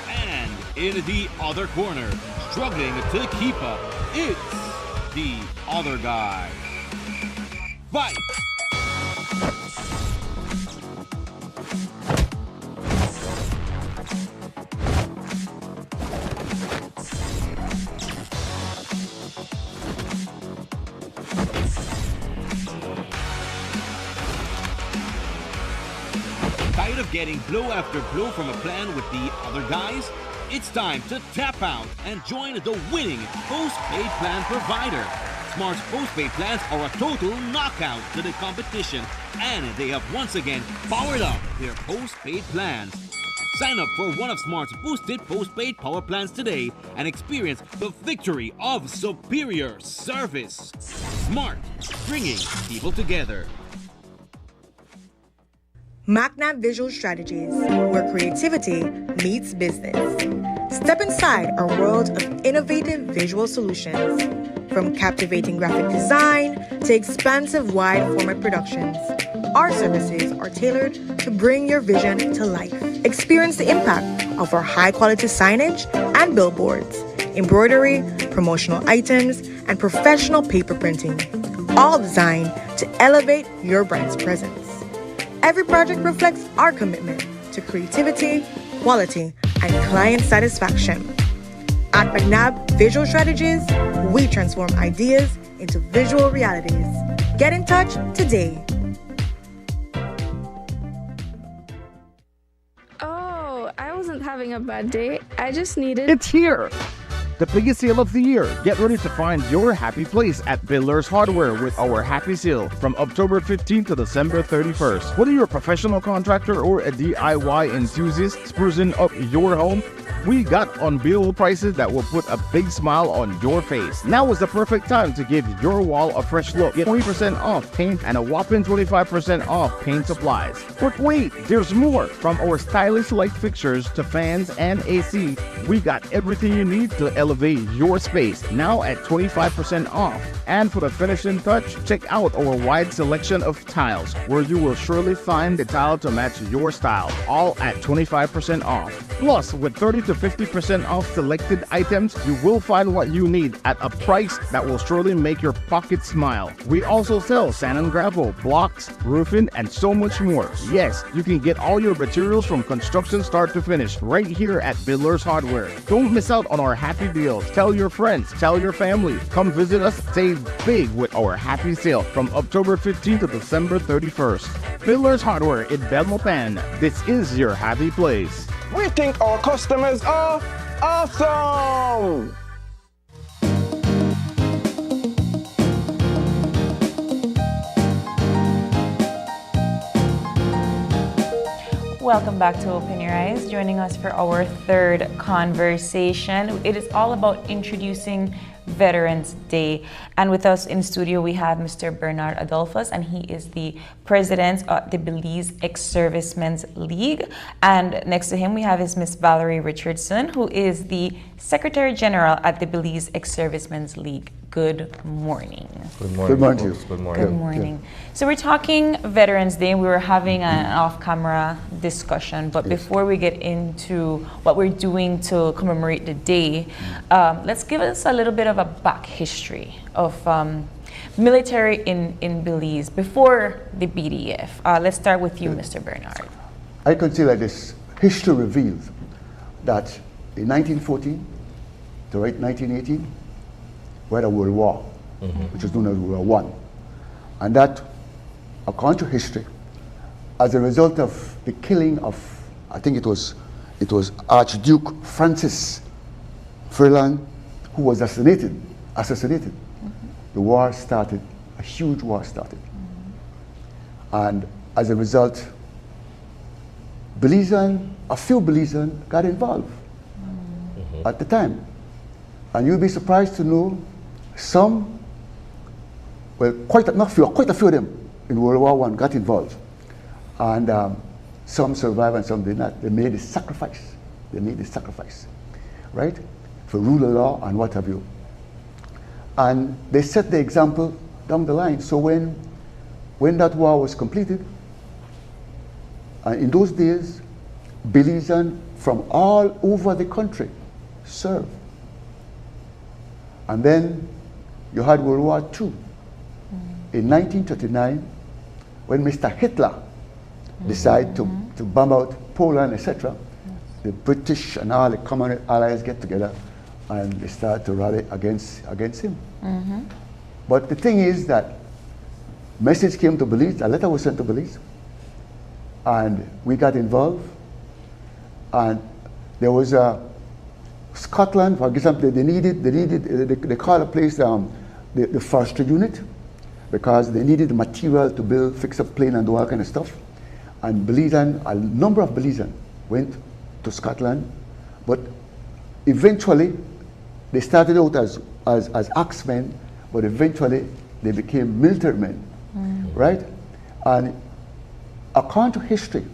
And in the other corner, struggling to keep up, it's the other guy. Fight! Tired of getting blow after blow from a plan with the other guys? It's time to tap out and join the winning postpaid plan provider. Smart's postpaid plans are a total knockout to the competition, and they have once again powered up their postpaid plans. Sign up for one of Smart's boosted postpaid power plans today and experience the victory of superior service. Smart, bringing people together. MacNav Visual Strategies, where creativity meets business. Step inside our world of innovative visual solutions. From captivating graphic design to expansive wide format productions, our services are tailored to bring your vision to life. Experience the impact of our high-quality signage and billboards, embroidery, promotional items, and professional paper printing, all designed to elevate your brand's presence. Every project reflects our commitment to creativity, quality, and client satisfaction. At McNabb Visual Strategies, we transform ideas into visual realities. Get in touch today. Oh, I wasn't having a bad day. I just needed... It's here! The biggest sale of the year. Get ready to find your happy place at Builders Hardware with our happy sale from October 15th to December 31st. Whether you're a professional contractor or a DIY enthusiast sprucing up your home, we got unbeatable prices that will put a big smile on your face. Now is the perfect time to give your wall a fresh look. Get 20% off paint and a whopping 25% off paint supplies. But wait, there's more. From our stylish light fixtures to fans and AC, we got everything you need to elevate your space. Now at 25% off. And for the finishing touch, check out our wide selection of tiles, where you will surely find the tile to match your style, all at 25% off. Plus, with 30 to 50% off selected items, you will find what you need at a price that will surely make your pocket smile. We also sell sand and gravel, blocks, roofing, and so much more. Yes, you can get all your materials from construction start to finish right here at Builders Hardware. Don't miss out on our happy deals. Tell your friends, tell your family. Come visit us, save big with our happy sale from October 15th to December 31st. Builders Hardware in Belmopan. This is your happy place. We think our customers are awesome! Welcome back to Open Your Eyes. Joining us for our third conversation. It is all about introducing Veterans Day. And with us in studio, we have Mr. Bernard Adolphus, and he is the president of the Belize Ex-Servicemen's League. And next to him, we have Miss Valerie Richardson, who is the Secretary General at the Belize Ex-Servicemen's League. Good morning. Good morning. Good morning. Good morning. Good morning. So we're talking Veterans Day. We were having an off-camera discussion, but before we get into what we're doing to commemorate the day, let's give us a little bit of a back history of military in Belize before the BDF. Let's start with you, Mr. Bernard. I can say like this. History reveals that in 1914 to 1918, we had a World War, which is known as World War I. And that, according to history, as a result of the killing of, I think it was Archduke Francis Ferdinand, who was assassinated. The war started, a huge war started. And as a result, a few Belizeans got involved at the time. And you'll be surprised to know some, well, quite a few of them in World War I got involved. And some survived and some did not. They made the sacrifice. Right? For rule of law and what have you. And they set the example down the line. So when that war was completed, in those days, Belizeans from all over the country served. And then you had World War II. In 1939, when Mr. Hitler decided to bomb out Poland, etc., the British and all the common allies get together and they start to rally against him. But the thing is that message came to Belize, a letter was sent to Belize, and we got involved. And there was Scotland, for example, they called a place the forestry unit, because they needed the material to build, fix up plane and do all kind of stuff. And Belizean, a number of Belizean went to Scotland, but eventually they started out as axemen, but eventually they became military men, right? And according to history,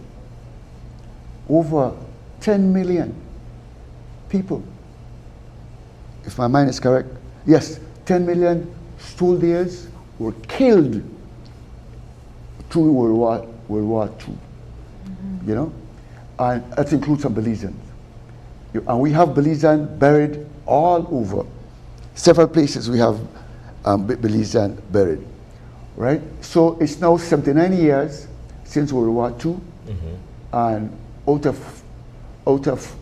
over 10 million people, if my mind is correct, yes, 10 million soldiers were killed through World War II, you know? And that includes some Belizeans. And we have Belizeans buried all over. Several places we have Belizeans buried, right? So it's now 79 years since World War II, and out of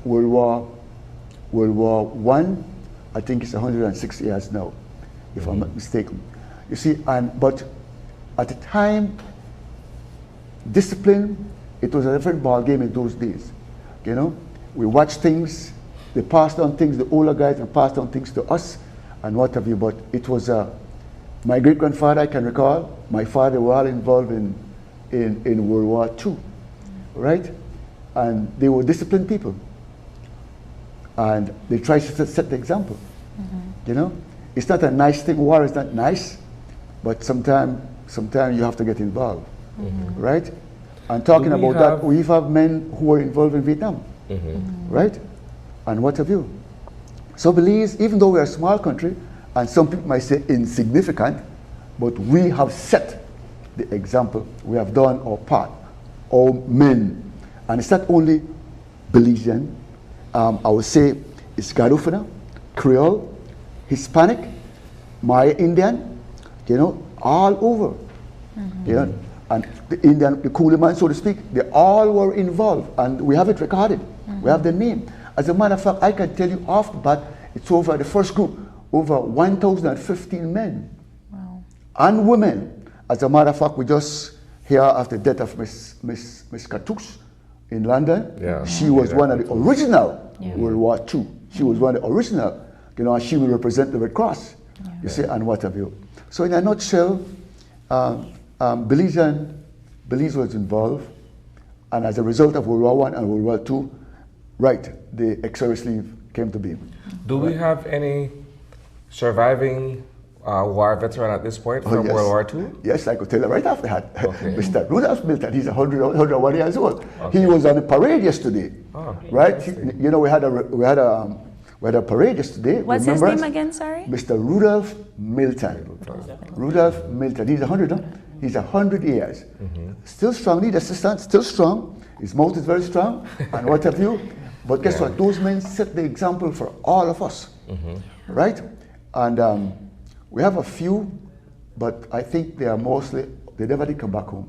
World War I, I think it's 106 years now, if I'm not mistaken. You see, but at the time, discipline, it was a different ball game in those days. You know, we watched things, they passed on things, the older guys and passed on things to us, and what have you. But it was my great grandfather, I can recall, my father were all involved in World War II, right? And they were disciplined people, and they tried to set the example. You know, it's not a nice thing. War is not nice, but sometimes you have to get involved, right? And talking about that, we have men who are involved in Vietnam, right? And what have you? So Belize, even though we're a small country, and some people might say insignificant, but we have set the example. We have done our part, all men. And it's not only Belizean, I would say it's Garifuna, Creole, Hispanic, Maya Indian, you know, all over. You know, and the Indian, the Cooliman, so to speak, they all were involved, and we have it recorded. We have the name. As a matter of fact, I can tell you off the bat, it's over the first group, over 1,015 men and women. As a matter of fact, we just hear after the death of Miss Katous in London. She was one of the original World War II. She was one of the original, you know, and she will represent the Red Cross, you see, and what have you. So in a nutshell, Belize was involved, and as a result of World War I and World War II, right, the ex-service leave came to be. Do we have any surviving war veteran at this point from World War II? Yes, I could tell you right after that. Mr. Rudolph Milton, he's 101 years old. He was on the parade yesterday, right? You know, we had a parade yesterday. What's his name again, sorry? Mr. Rudolph Milton. Rudolph Milton, he's 100, huh? He's 100 years. Still strong, need assistance, still strong. His mouth is very strong, and what have you. But guess what? Those men set the example for all of us, right? And we have a few, but I think they are mostly, they never did come back home.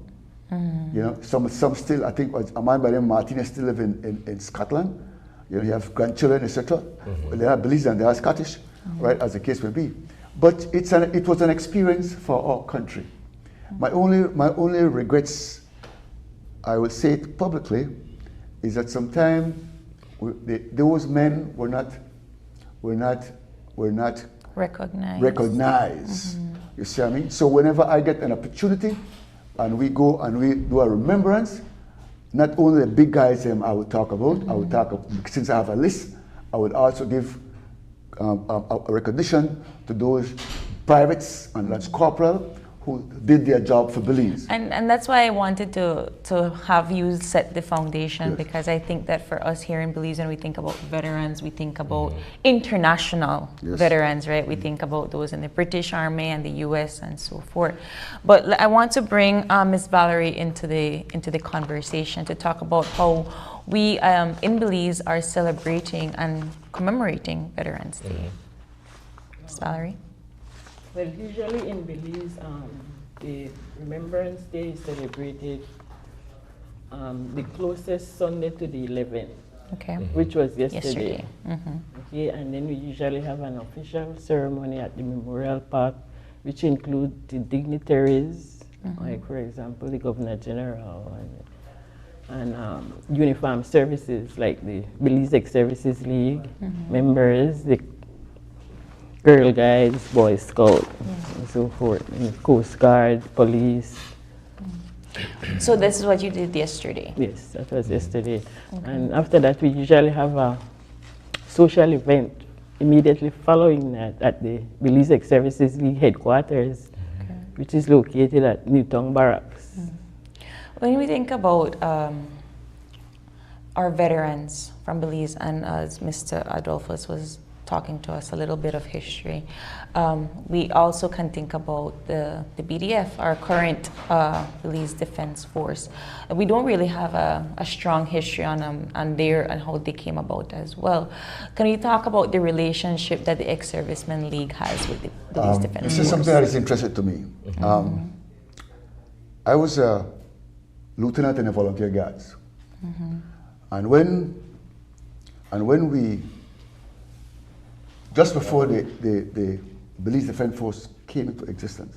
You know, some still, I think, a man by the name Martinez still live in Scotland. You know, you have grandchildren, etc. They are Belizean, they are Scottish, right, as the case may be. But it was an experience for our country. My only regrets, I will say it publicly, is that sometimes those men were not recognized. You see what I mean? So whenever I get an opportunity, and we go and we do a remembrance, not only the big guys I will talk about, I will talk, since I have a list, I would also give a recognition to those privates and lance corporal who did their job for Belize. And that's why I wanted to have you set the foundation, because I think that for us here in Belize, when we think about veterans, we think about international veterans, right? We think about those in the British Army and the US and so forth. But I want to bring Ms. Valerie into the conversation to talk about how we in Belize are celebrating and commemorating Veterans Day. Ms. Valerie? Well, usually in Belize, the Remembrance Day is celebrated the closest Sunday to the 11th, which was yesterday. Okay, and then we usually have an official ceremony at the Memorial Park, which includes the dignitaries, like for example, the Governor General and uniformed services like the Belize Ex-Services League members, the Girl Guides, Boy Scout, and so forth, and Coast Guard, police. So this is what you did yesterday? Yes, that was yesterday. And after that, we usually have a social event immediately following that at the Belize Ex-Services League headquarters, which is located at Newtown Barracks. When we think about our veterans from Belize, and as Mr. Adolphus was talking to us a little bit of history, we also can think about the BDF, our current Belize Defense Force. We don't really have a strong history on them and how they came about as well. Can you talk about the relationship that the Ex-Servicemen League has with the Belize Defense Force? This is something that is interesting to me. I was lieutenant and the volunteer guards. And when we, just before the Belize Defense Force came into existence,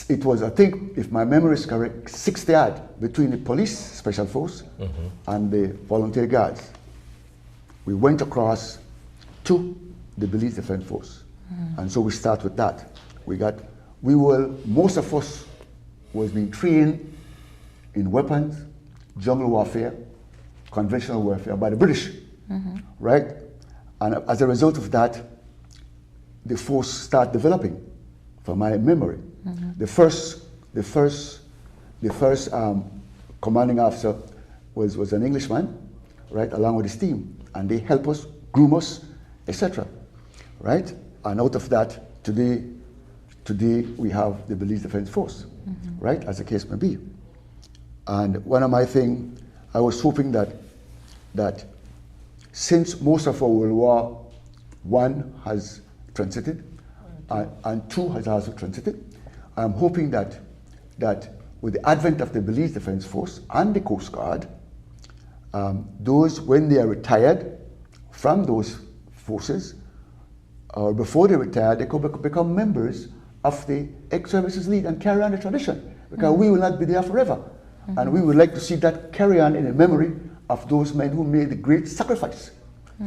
it was, I think, if my memory is correct, 60 odd between the police special force and the volunteer guards. We went across to the Belize Defense Force. And so we start with that. Most of us was being trained in weapons, jungle warfare, conventional warfare by the British, right? And as a result of that, the force started developing, from my memory. The first commanding officer was an Englishman, right, along with his team, and they help us, groom us, etc., right? And out of that, today we have the Belize Defense Force, right, as the case may be. And one of my things, I was hoping that since most of our World War I has transited, and II has also transited, I'm hoping that with the advent of the Belize Defense Force and the Coast Guard, those, when they are retired from those forces, or before they retire, they could become members of the ex-services league and carry on the tradition, because we will not be there forever. And we would like to see that carry on in the memory of those men who made the great sacrifice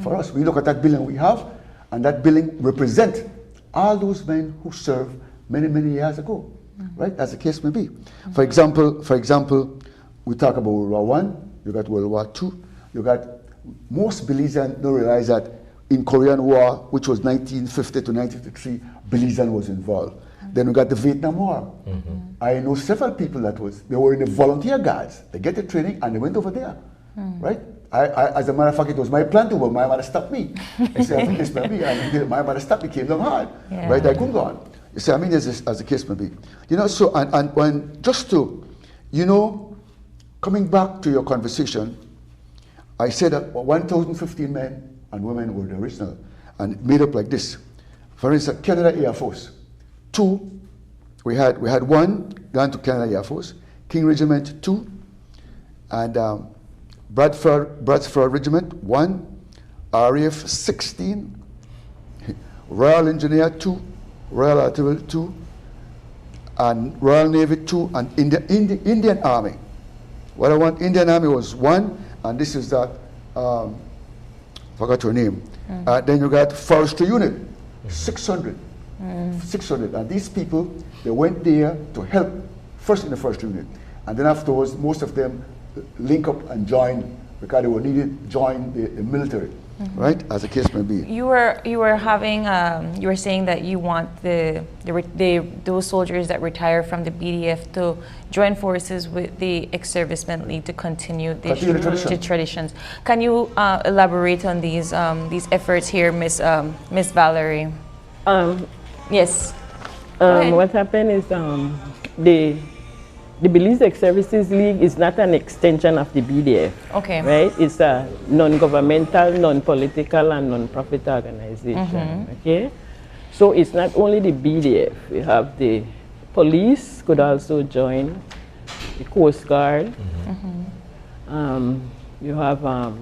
for us. We look at that building we have, and that building represents all those men who served many, many years ago, right, as the case may be. For example, we talk about World War I, you got World War II, you got, most Belizeans don't realize that in Korean War, which was 1950 to 1953, Belizean was involved. Then we got the Vietnam War. I know several people they were in the volunteer guards. They get the training and they went over there, right? As a matter of fact, it was my plan to, but my mother stopped me. I said, as the case may be, and my mother stopped me, came down hard, right? I couldn't go on. You see, I mean, as the case may be. You know, so, and when, just to, you know, coming back to your conversation, I said that 1,015 men and women were the original, and made up like this. For instance, Canada Air Force. We had one gone to Canada Air Force, King Regiment 2, and Bradford Regiment 1, RAF 16, Royal Engineer 2, Royal Artillery 2, and Royal Navy 2, and Indian Army. What I want, Indian Army was 1, and this is that, forgot her name. Then you got Forestry Unit, 600. 600, and these people, they went there to help first in the first unit, and then afterwards most of them link up and join, because they were needed to join the military, right, as the case may be. You were having you were saying that you want those soldiers that retire from the BDF to join forces with the ex-servicemen league to continue the traditions. Can you elaborate on these efforts here, Miss Valerie? Yes. What happened is the Belize Ex-Services League is not an extension of the BDF. Okay. Right? It's a non-governmental, non-political, and non-profit organization. Okay. So it's not only the BDF. We have the police could also join, the Coast Guard. You have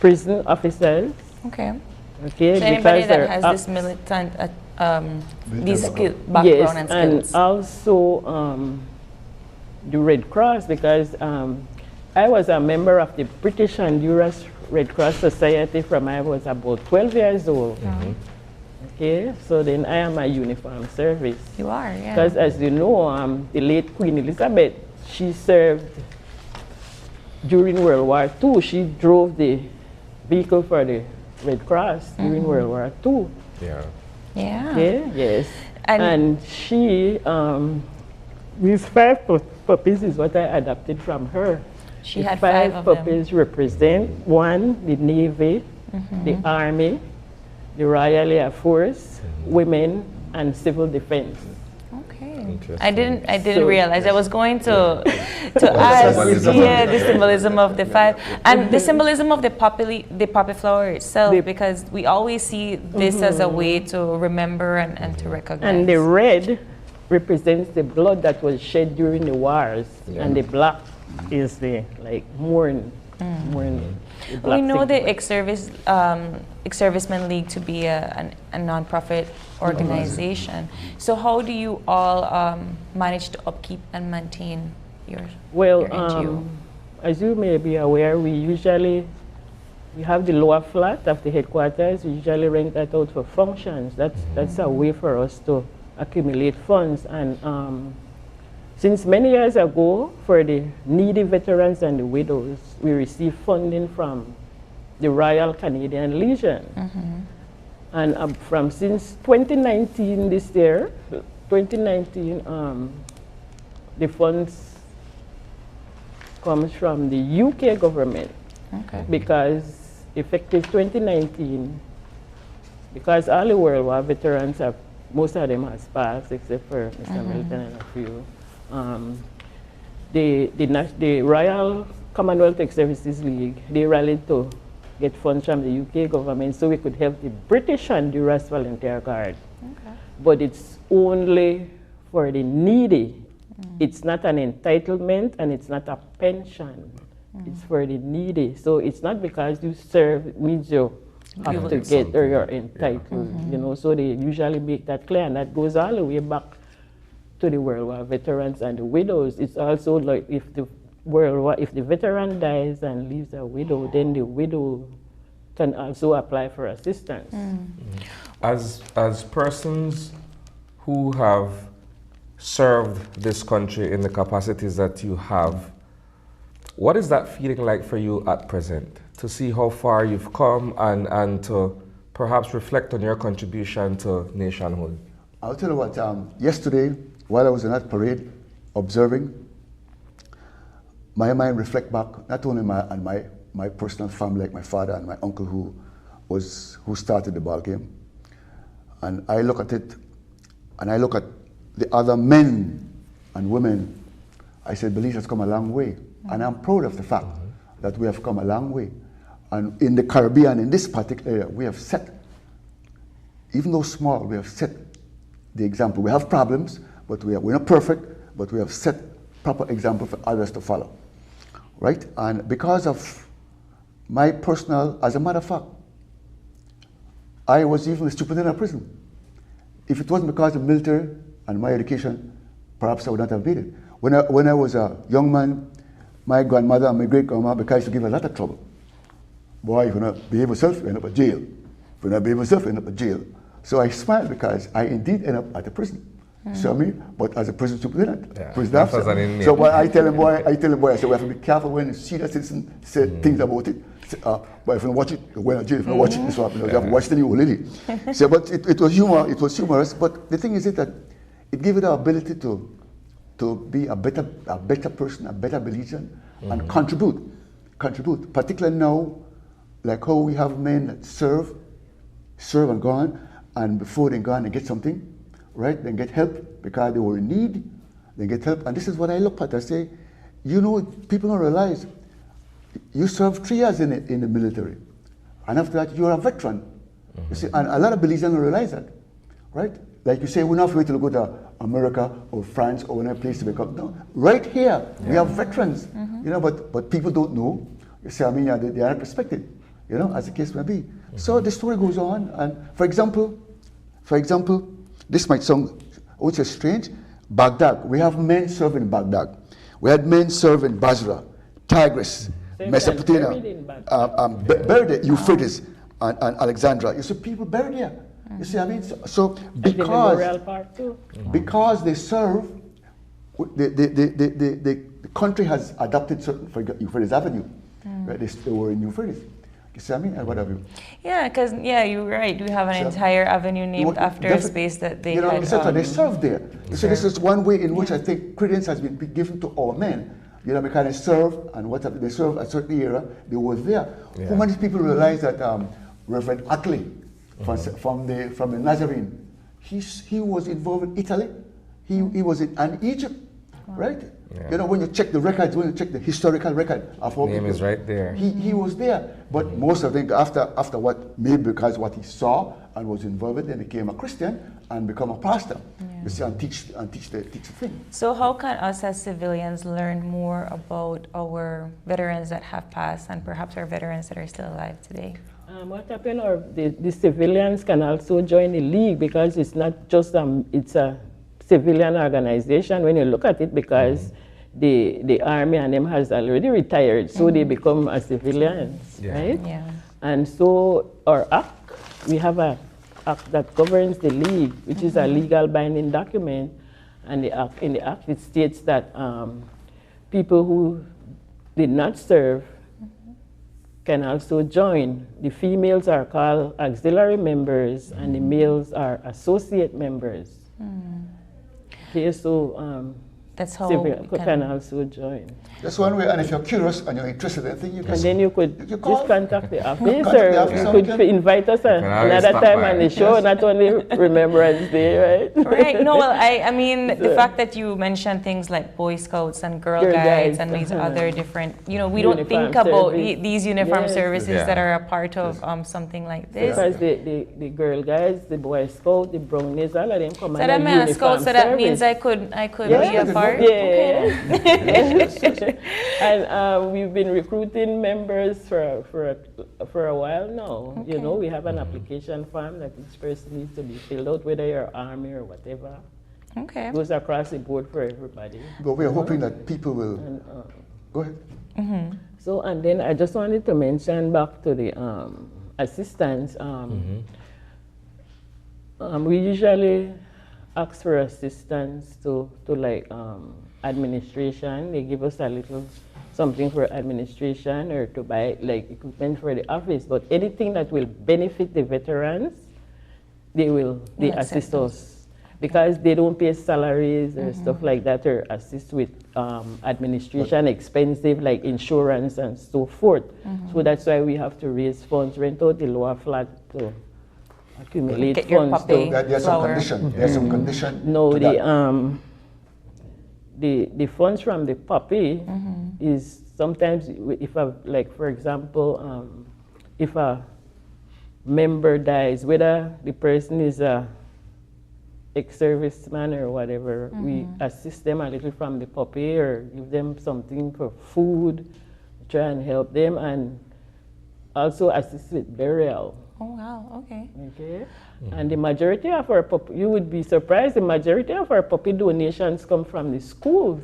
prison officers. Okay. Okay. So anybody that has this militant these background and skills. And also the Red Cross, because I was a member of the British Honduras Red Cross Society from I was about 12 years old. Okay, so then I am a uniform service. You are, yeah. Because as you know, the late Queen Elizabeth, she served during World War II. She drove the vehicle for the Red Cross during World War II. Yeah. Yeah. Okay, yes. And she, these 5 puppies is what I adopted from her. She had 5 5 of puppies them. represent 1, the Navy, the Army, the Royal Air Force, women, and civil defense. Okay. I didn't realize. I was going to ask the symbolism of the 5 and the symbolism of the poppy flower itself, because we always see this as a way to remember and to recognize. And the red represents the blood that was shed during the wars, and the black is the mourning. We know the ex-servicemen league to be a non-profit organization. So how do you all manage to upkeep and maintain your NGO? As you may be aware, we have the lower flat of the headquarters. We usually rent that out for functions. That's a way for us to accumulate funds. And since many years ago, for the needy veterans and the widows, we receive funding from the Royal Canadian Legion. And since 2019, this year, 2019, the funds comes from the UK government. Because effective 2019, because all the World War veterans have, most of them has passed, except for Mr. Milton and a few. The Royal Commonwealth Ex-Services League, they rallied to get funds from the UK government so we could help the British Honduras Volunteer Guard. But it's only for the needy. It's not an entitlement and it's not a pension. It's for the needy. So it's not because you serve, it means you have to get or you're entitled. You know, so they usually make that clear, and that goes all the way back to the World War veterans and the widows. It's also like if the veteran dies and leaves a widow, then the widow can also apply for assistance. As persons who have served this country in the capacities that you have, what is that feeling like for you at present? To see how far you've come and to perhaps reflect on your contribution to nationhood? I'll tell you what, yesterday, while I was in that parade, observing, my mind reflect back not only on my personal family, like my father and my uncle who started the ball game. And I look at it, and I look at the other men and women. I said, Belize has come a long way. And I'm proud of the fact that we have come a long way. And in the Caribbean, in this particular area, we have set, even though small, we have set the example. We have problems, but we're not perfect, but we have set proper example for others to follow. Right? And because of my personal, as a matter of fact, I was even a superintendent of prison. If it wasn't because of military and my education, perhaps I would not have made it. When I was a young man, my grandmother and my great-grandma, because I used to give a lot of trouble. Boy, if you not behave yourself, you end up in jail. If you not behave yourself, you end up in jail. So I smiled because I indeed end up at the prison. So I mean, but as a prison superintendent, prison officer. So I tell him, boy, I said, we have to be careful when you see that citizen say things about it. But if you don't watch it, you're going to jail. If you don't watch it, this one, you have to watch the new lady. So, but it was humor. It was humorous. But the thing is that it gave you the ability to be a better person, a better Belizean, and contribute. Particularly now, like how we have men that serve and gone, and before they gone, they get something, right? They get help because they were in need. They get help, and this is what I look at. I say, you know, people don't realize you served 3 years in the military, and after that you're a veteran. You see, and a lot of Belizeans don't realize that, right? Like you say, we're not afraid to go to America or France or another place to become. No, right here we have veterans, you know, but people don't know. You see, I mean, they are not respected, you know, as the case may be. So the story goes on, and for example, this might sound, I would say, strange. Baghdad, we have men serving in Baghdad. We had men serving Basra, Tigris, Mesopotamia, buried at Euphrates and Alexandria. You see people buried there. You see, I mean, so because they serve, the country has adopted certain, for Euphrates Avenue, right? They were in Euphrates. You see, I mean, and what have you? Yeah, because you're right. We have an entire avenue named after a space that they had. They served there. So this is one way in which I think credence has been given to our men. You know, because they served, and what they served a certain era, they were there. How many people realize that Reverend Ackley from the Nazarene, he was involved in Italy. He was in Egypt, right? Yeah. You know, when you check the records, when you check the historical record of our name people, is right there. He was there. But most of them, after what, maybe because what he saw and was involved with, then became a Christian and become a pastor. You see, and teach the thing. So how can us as civilians learn more about our veterans that have passed and perhaps our veterans that are still alive today? What happened, or the civilians can also join the league, because it's not just it's a civilian organization when you look at it, because the army and them has already retired, so they become a civilians, right? Yeah. And so our act, we have a act that governs the league, which is a legal binding document, and in the act it states that people who did not serve can also join. The females are called auxiliary members, and the males are associate members. Okay, so that's how civil can also join. That's one way, and if you're curious and you're interested in anything, you can. And then you could just contact the office, office, or you could invite us another time on the show, not only Remembrance Day, right? Right. No, well, I mean, the fact that you mentioned things like Boy Scouts and Girl Guides and these other different, you know, we don't think about these uniform services that are a part of something like this. Because the Girl Guides, the Boy Scouts, the Brownies, all of them come so that means Scouts, so that means I could be a part? Yeah. Okay. And we've been recruiting members for a while now. Okay. You know, we have an application form that each person needs to be filled out, whether you're Army or whatever. Okay. It goes across the board for everybody. But we're hoping that people will. And, go ahead. So, and then I just wanted to mention back to the assistance. We usually ask for assistance to like administration. They give us a little something for administration, or to buy like equipment for the office. But anything that will benefit the veterans, they assist us, because they don't pay salaries or stuff like that, or assist with administration expensive like insurance and so forth. So that's why we have to raise funds, rent out the lower flat to accumulate get your funds. There's some condition. There's some condition. No, the funds from the puppy is sometimes, if like for example, if a member dies, whether the person is a ex-serviceman or whatever, we assist them a little from the puppy, or give them something for food, try and help them, and also assist with burial. Oh, wow, okay. Okay. And the majority of our puppy, you would be surprised, the majority of our puppy donations come from the schools.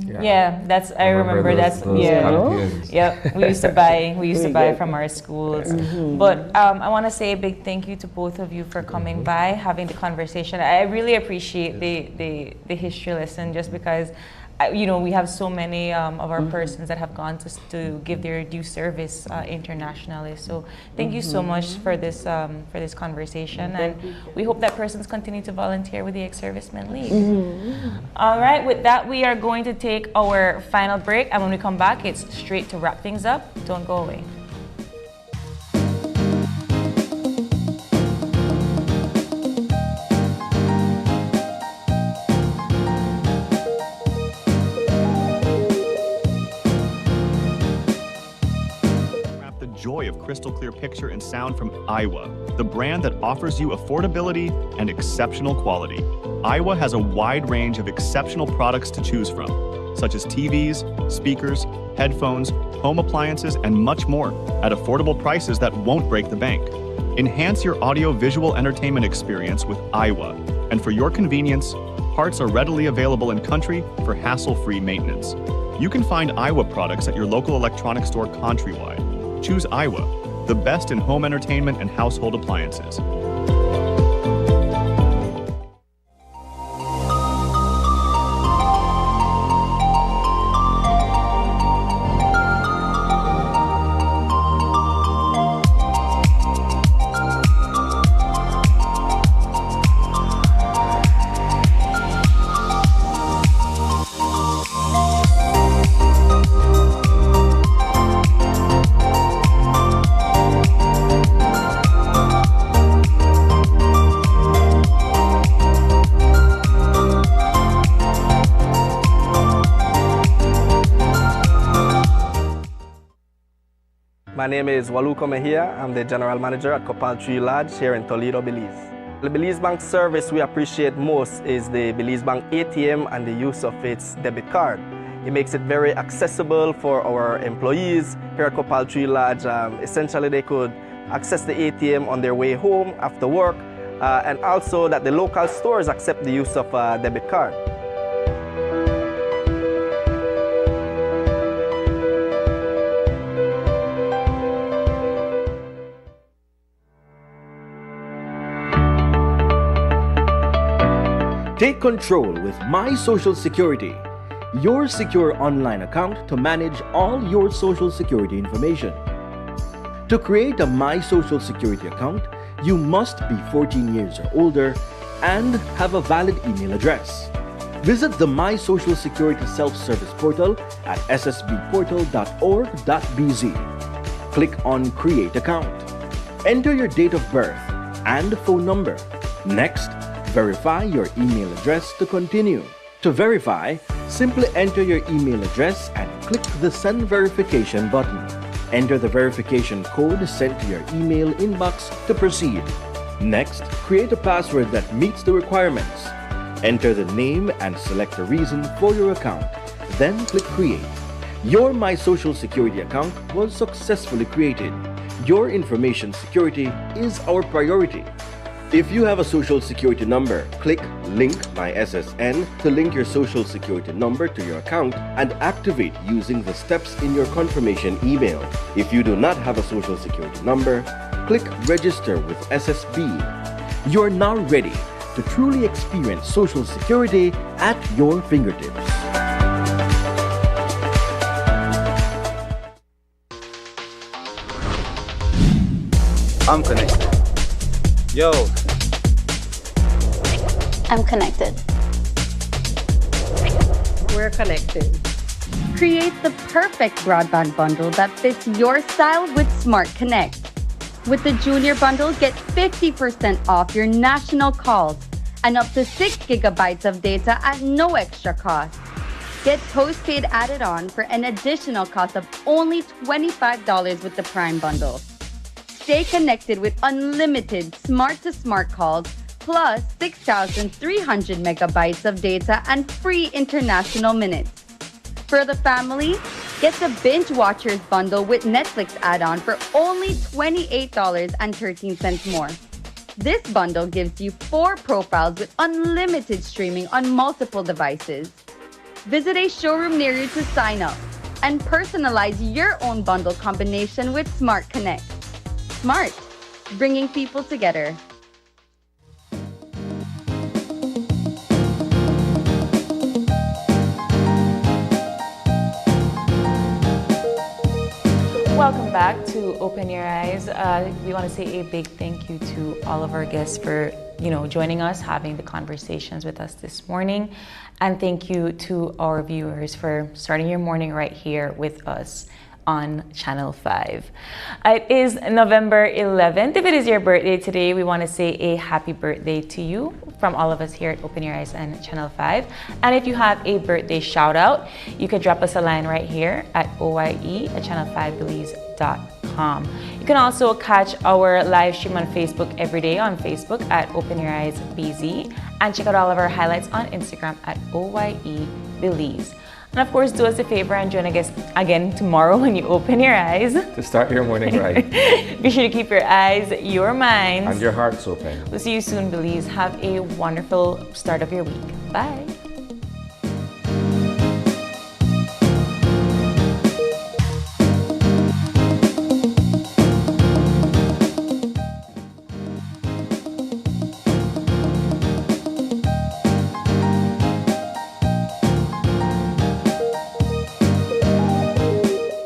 Yeah, that's, I remember that's, yeah, we used to buy from our schools. But I want to say a big thank you to both of you for coming by, having the conversation. I really appreciate the history lesson, just because you know, we have so many of our persons that have gone to give their due service internationally. So thank you so much for this conversation, and we hope that persons continue to volunteer with the Ex-Servicemen League. All right, with that, we are going to take our final break, and when we come back, it's straight to wrap things up. Don't go away. Joy of crystal clear picture and sound from Iowa, the brand that offers you affordability and exceptional quality. Iowa has a wide range of exceptional products to choose from, such as TVs, speakers, headphones, home appliances, and much more at affordable prices that won't break the bank. Enhance your audio-visual entertainment experience with Iowa, and for your convenience, parts are readily available in country for hassle-free maintenance. You can find Iowa products at your local electronics store countrywide. Choose Iowa, the best in home entertainment and household appliances. My name is Waluko Mejia. I'm the General Manager at Copal-Tree Lodge here in Toledo, Belize. The Belize Bank service we appreciate most is the Belize Bank ATM and the use of its debit card. It makes it very accessible for our employees here at Copal-Tree Lodge. Essentially, they could access the ATM on their way home after work, and also that the local stores accept the use of a debit card. Take control with My Social Security, your secure online account to manage all your Social Security information. To create a My Social Security account, you must be 14 years or older and have a valid email address. Visit the My Social Security self-service portal at ssbportal.org.bz. Click on Create Account. Enter your date of birth and phone number. Next, verify your email address to continue. To verify, simply enter your email address and click the Send Verification button. Enter the verification code sent to your email inbox to proceed. Next, create a password that meets the requirements. Enter the name and select a reason for your account. Then click Create. Your My Social Security account was successfully created. Your information security is our priority. If you have a Social Security number, click Link My SSN to link your Social Security number to your account and activate using the steps in your confirmation email. If you do not have a Social Security number, click Register with SSB. You're now ready to truly experience Social Security at your fingertips. I'm connected. Yo. I'm connected. We're connected. Create the perfect broadband bundle that fits your style with Smart Connect. With the Junior Bundle, get 50% off your national calls and up to 6 gigabytes of data at no extra cost. Get postpaid added on for an additional cost of only $25 with the Prime Bundle. Stay connected with unlimited smart-to-smart calls plus 6,300 megabytes of data and free international minutes. For the family, get the Binge Watchers bundle with Netflix add-on for only $28.13 more. This bundle gives you 4 profiles with unlimited streaming on multiple devices. Visit a showroom near you to sign up and personalize your own bundle combination with Smart Connect. Smart, bringing people together. Welcome back to Open Your Eyes. We want to say a big thank you to all of our guests for, joining us, having the conversations with us this morning. And thank you to our viewers for starting your morning right here with us on Channel 5. It is November 11th. If it is your birthday today, we want to say a happy birthday to you from all of us here at Open Your Eyes and Channel 5. And if you have a birthday shout out, you can drop us a line right here at oye@channel5belize.com. You can also catch our live stream on Facebook every day on Facebook at Open Your Eyes BZ, and check out all of our highlights on Instagram at OYE-Belize. And of course, do us a favor and join us again tomorrow when you open your eyes. To start your morning right. Be sure to keep your eyes, your minds, and your hearts open. We'll see you soon, Belize. Have a wonderful start of your week. Bye.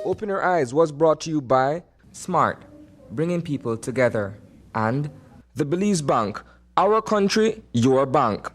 Open Your Eyes was brought to you by Smart, bringing people together, and the Belize Bank, our country, your bank.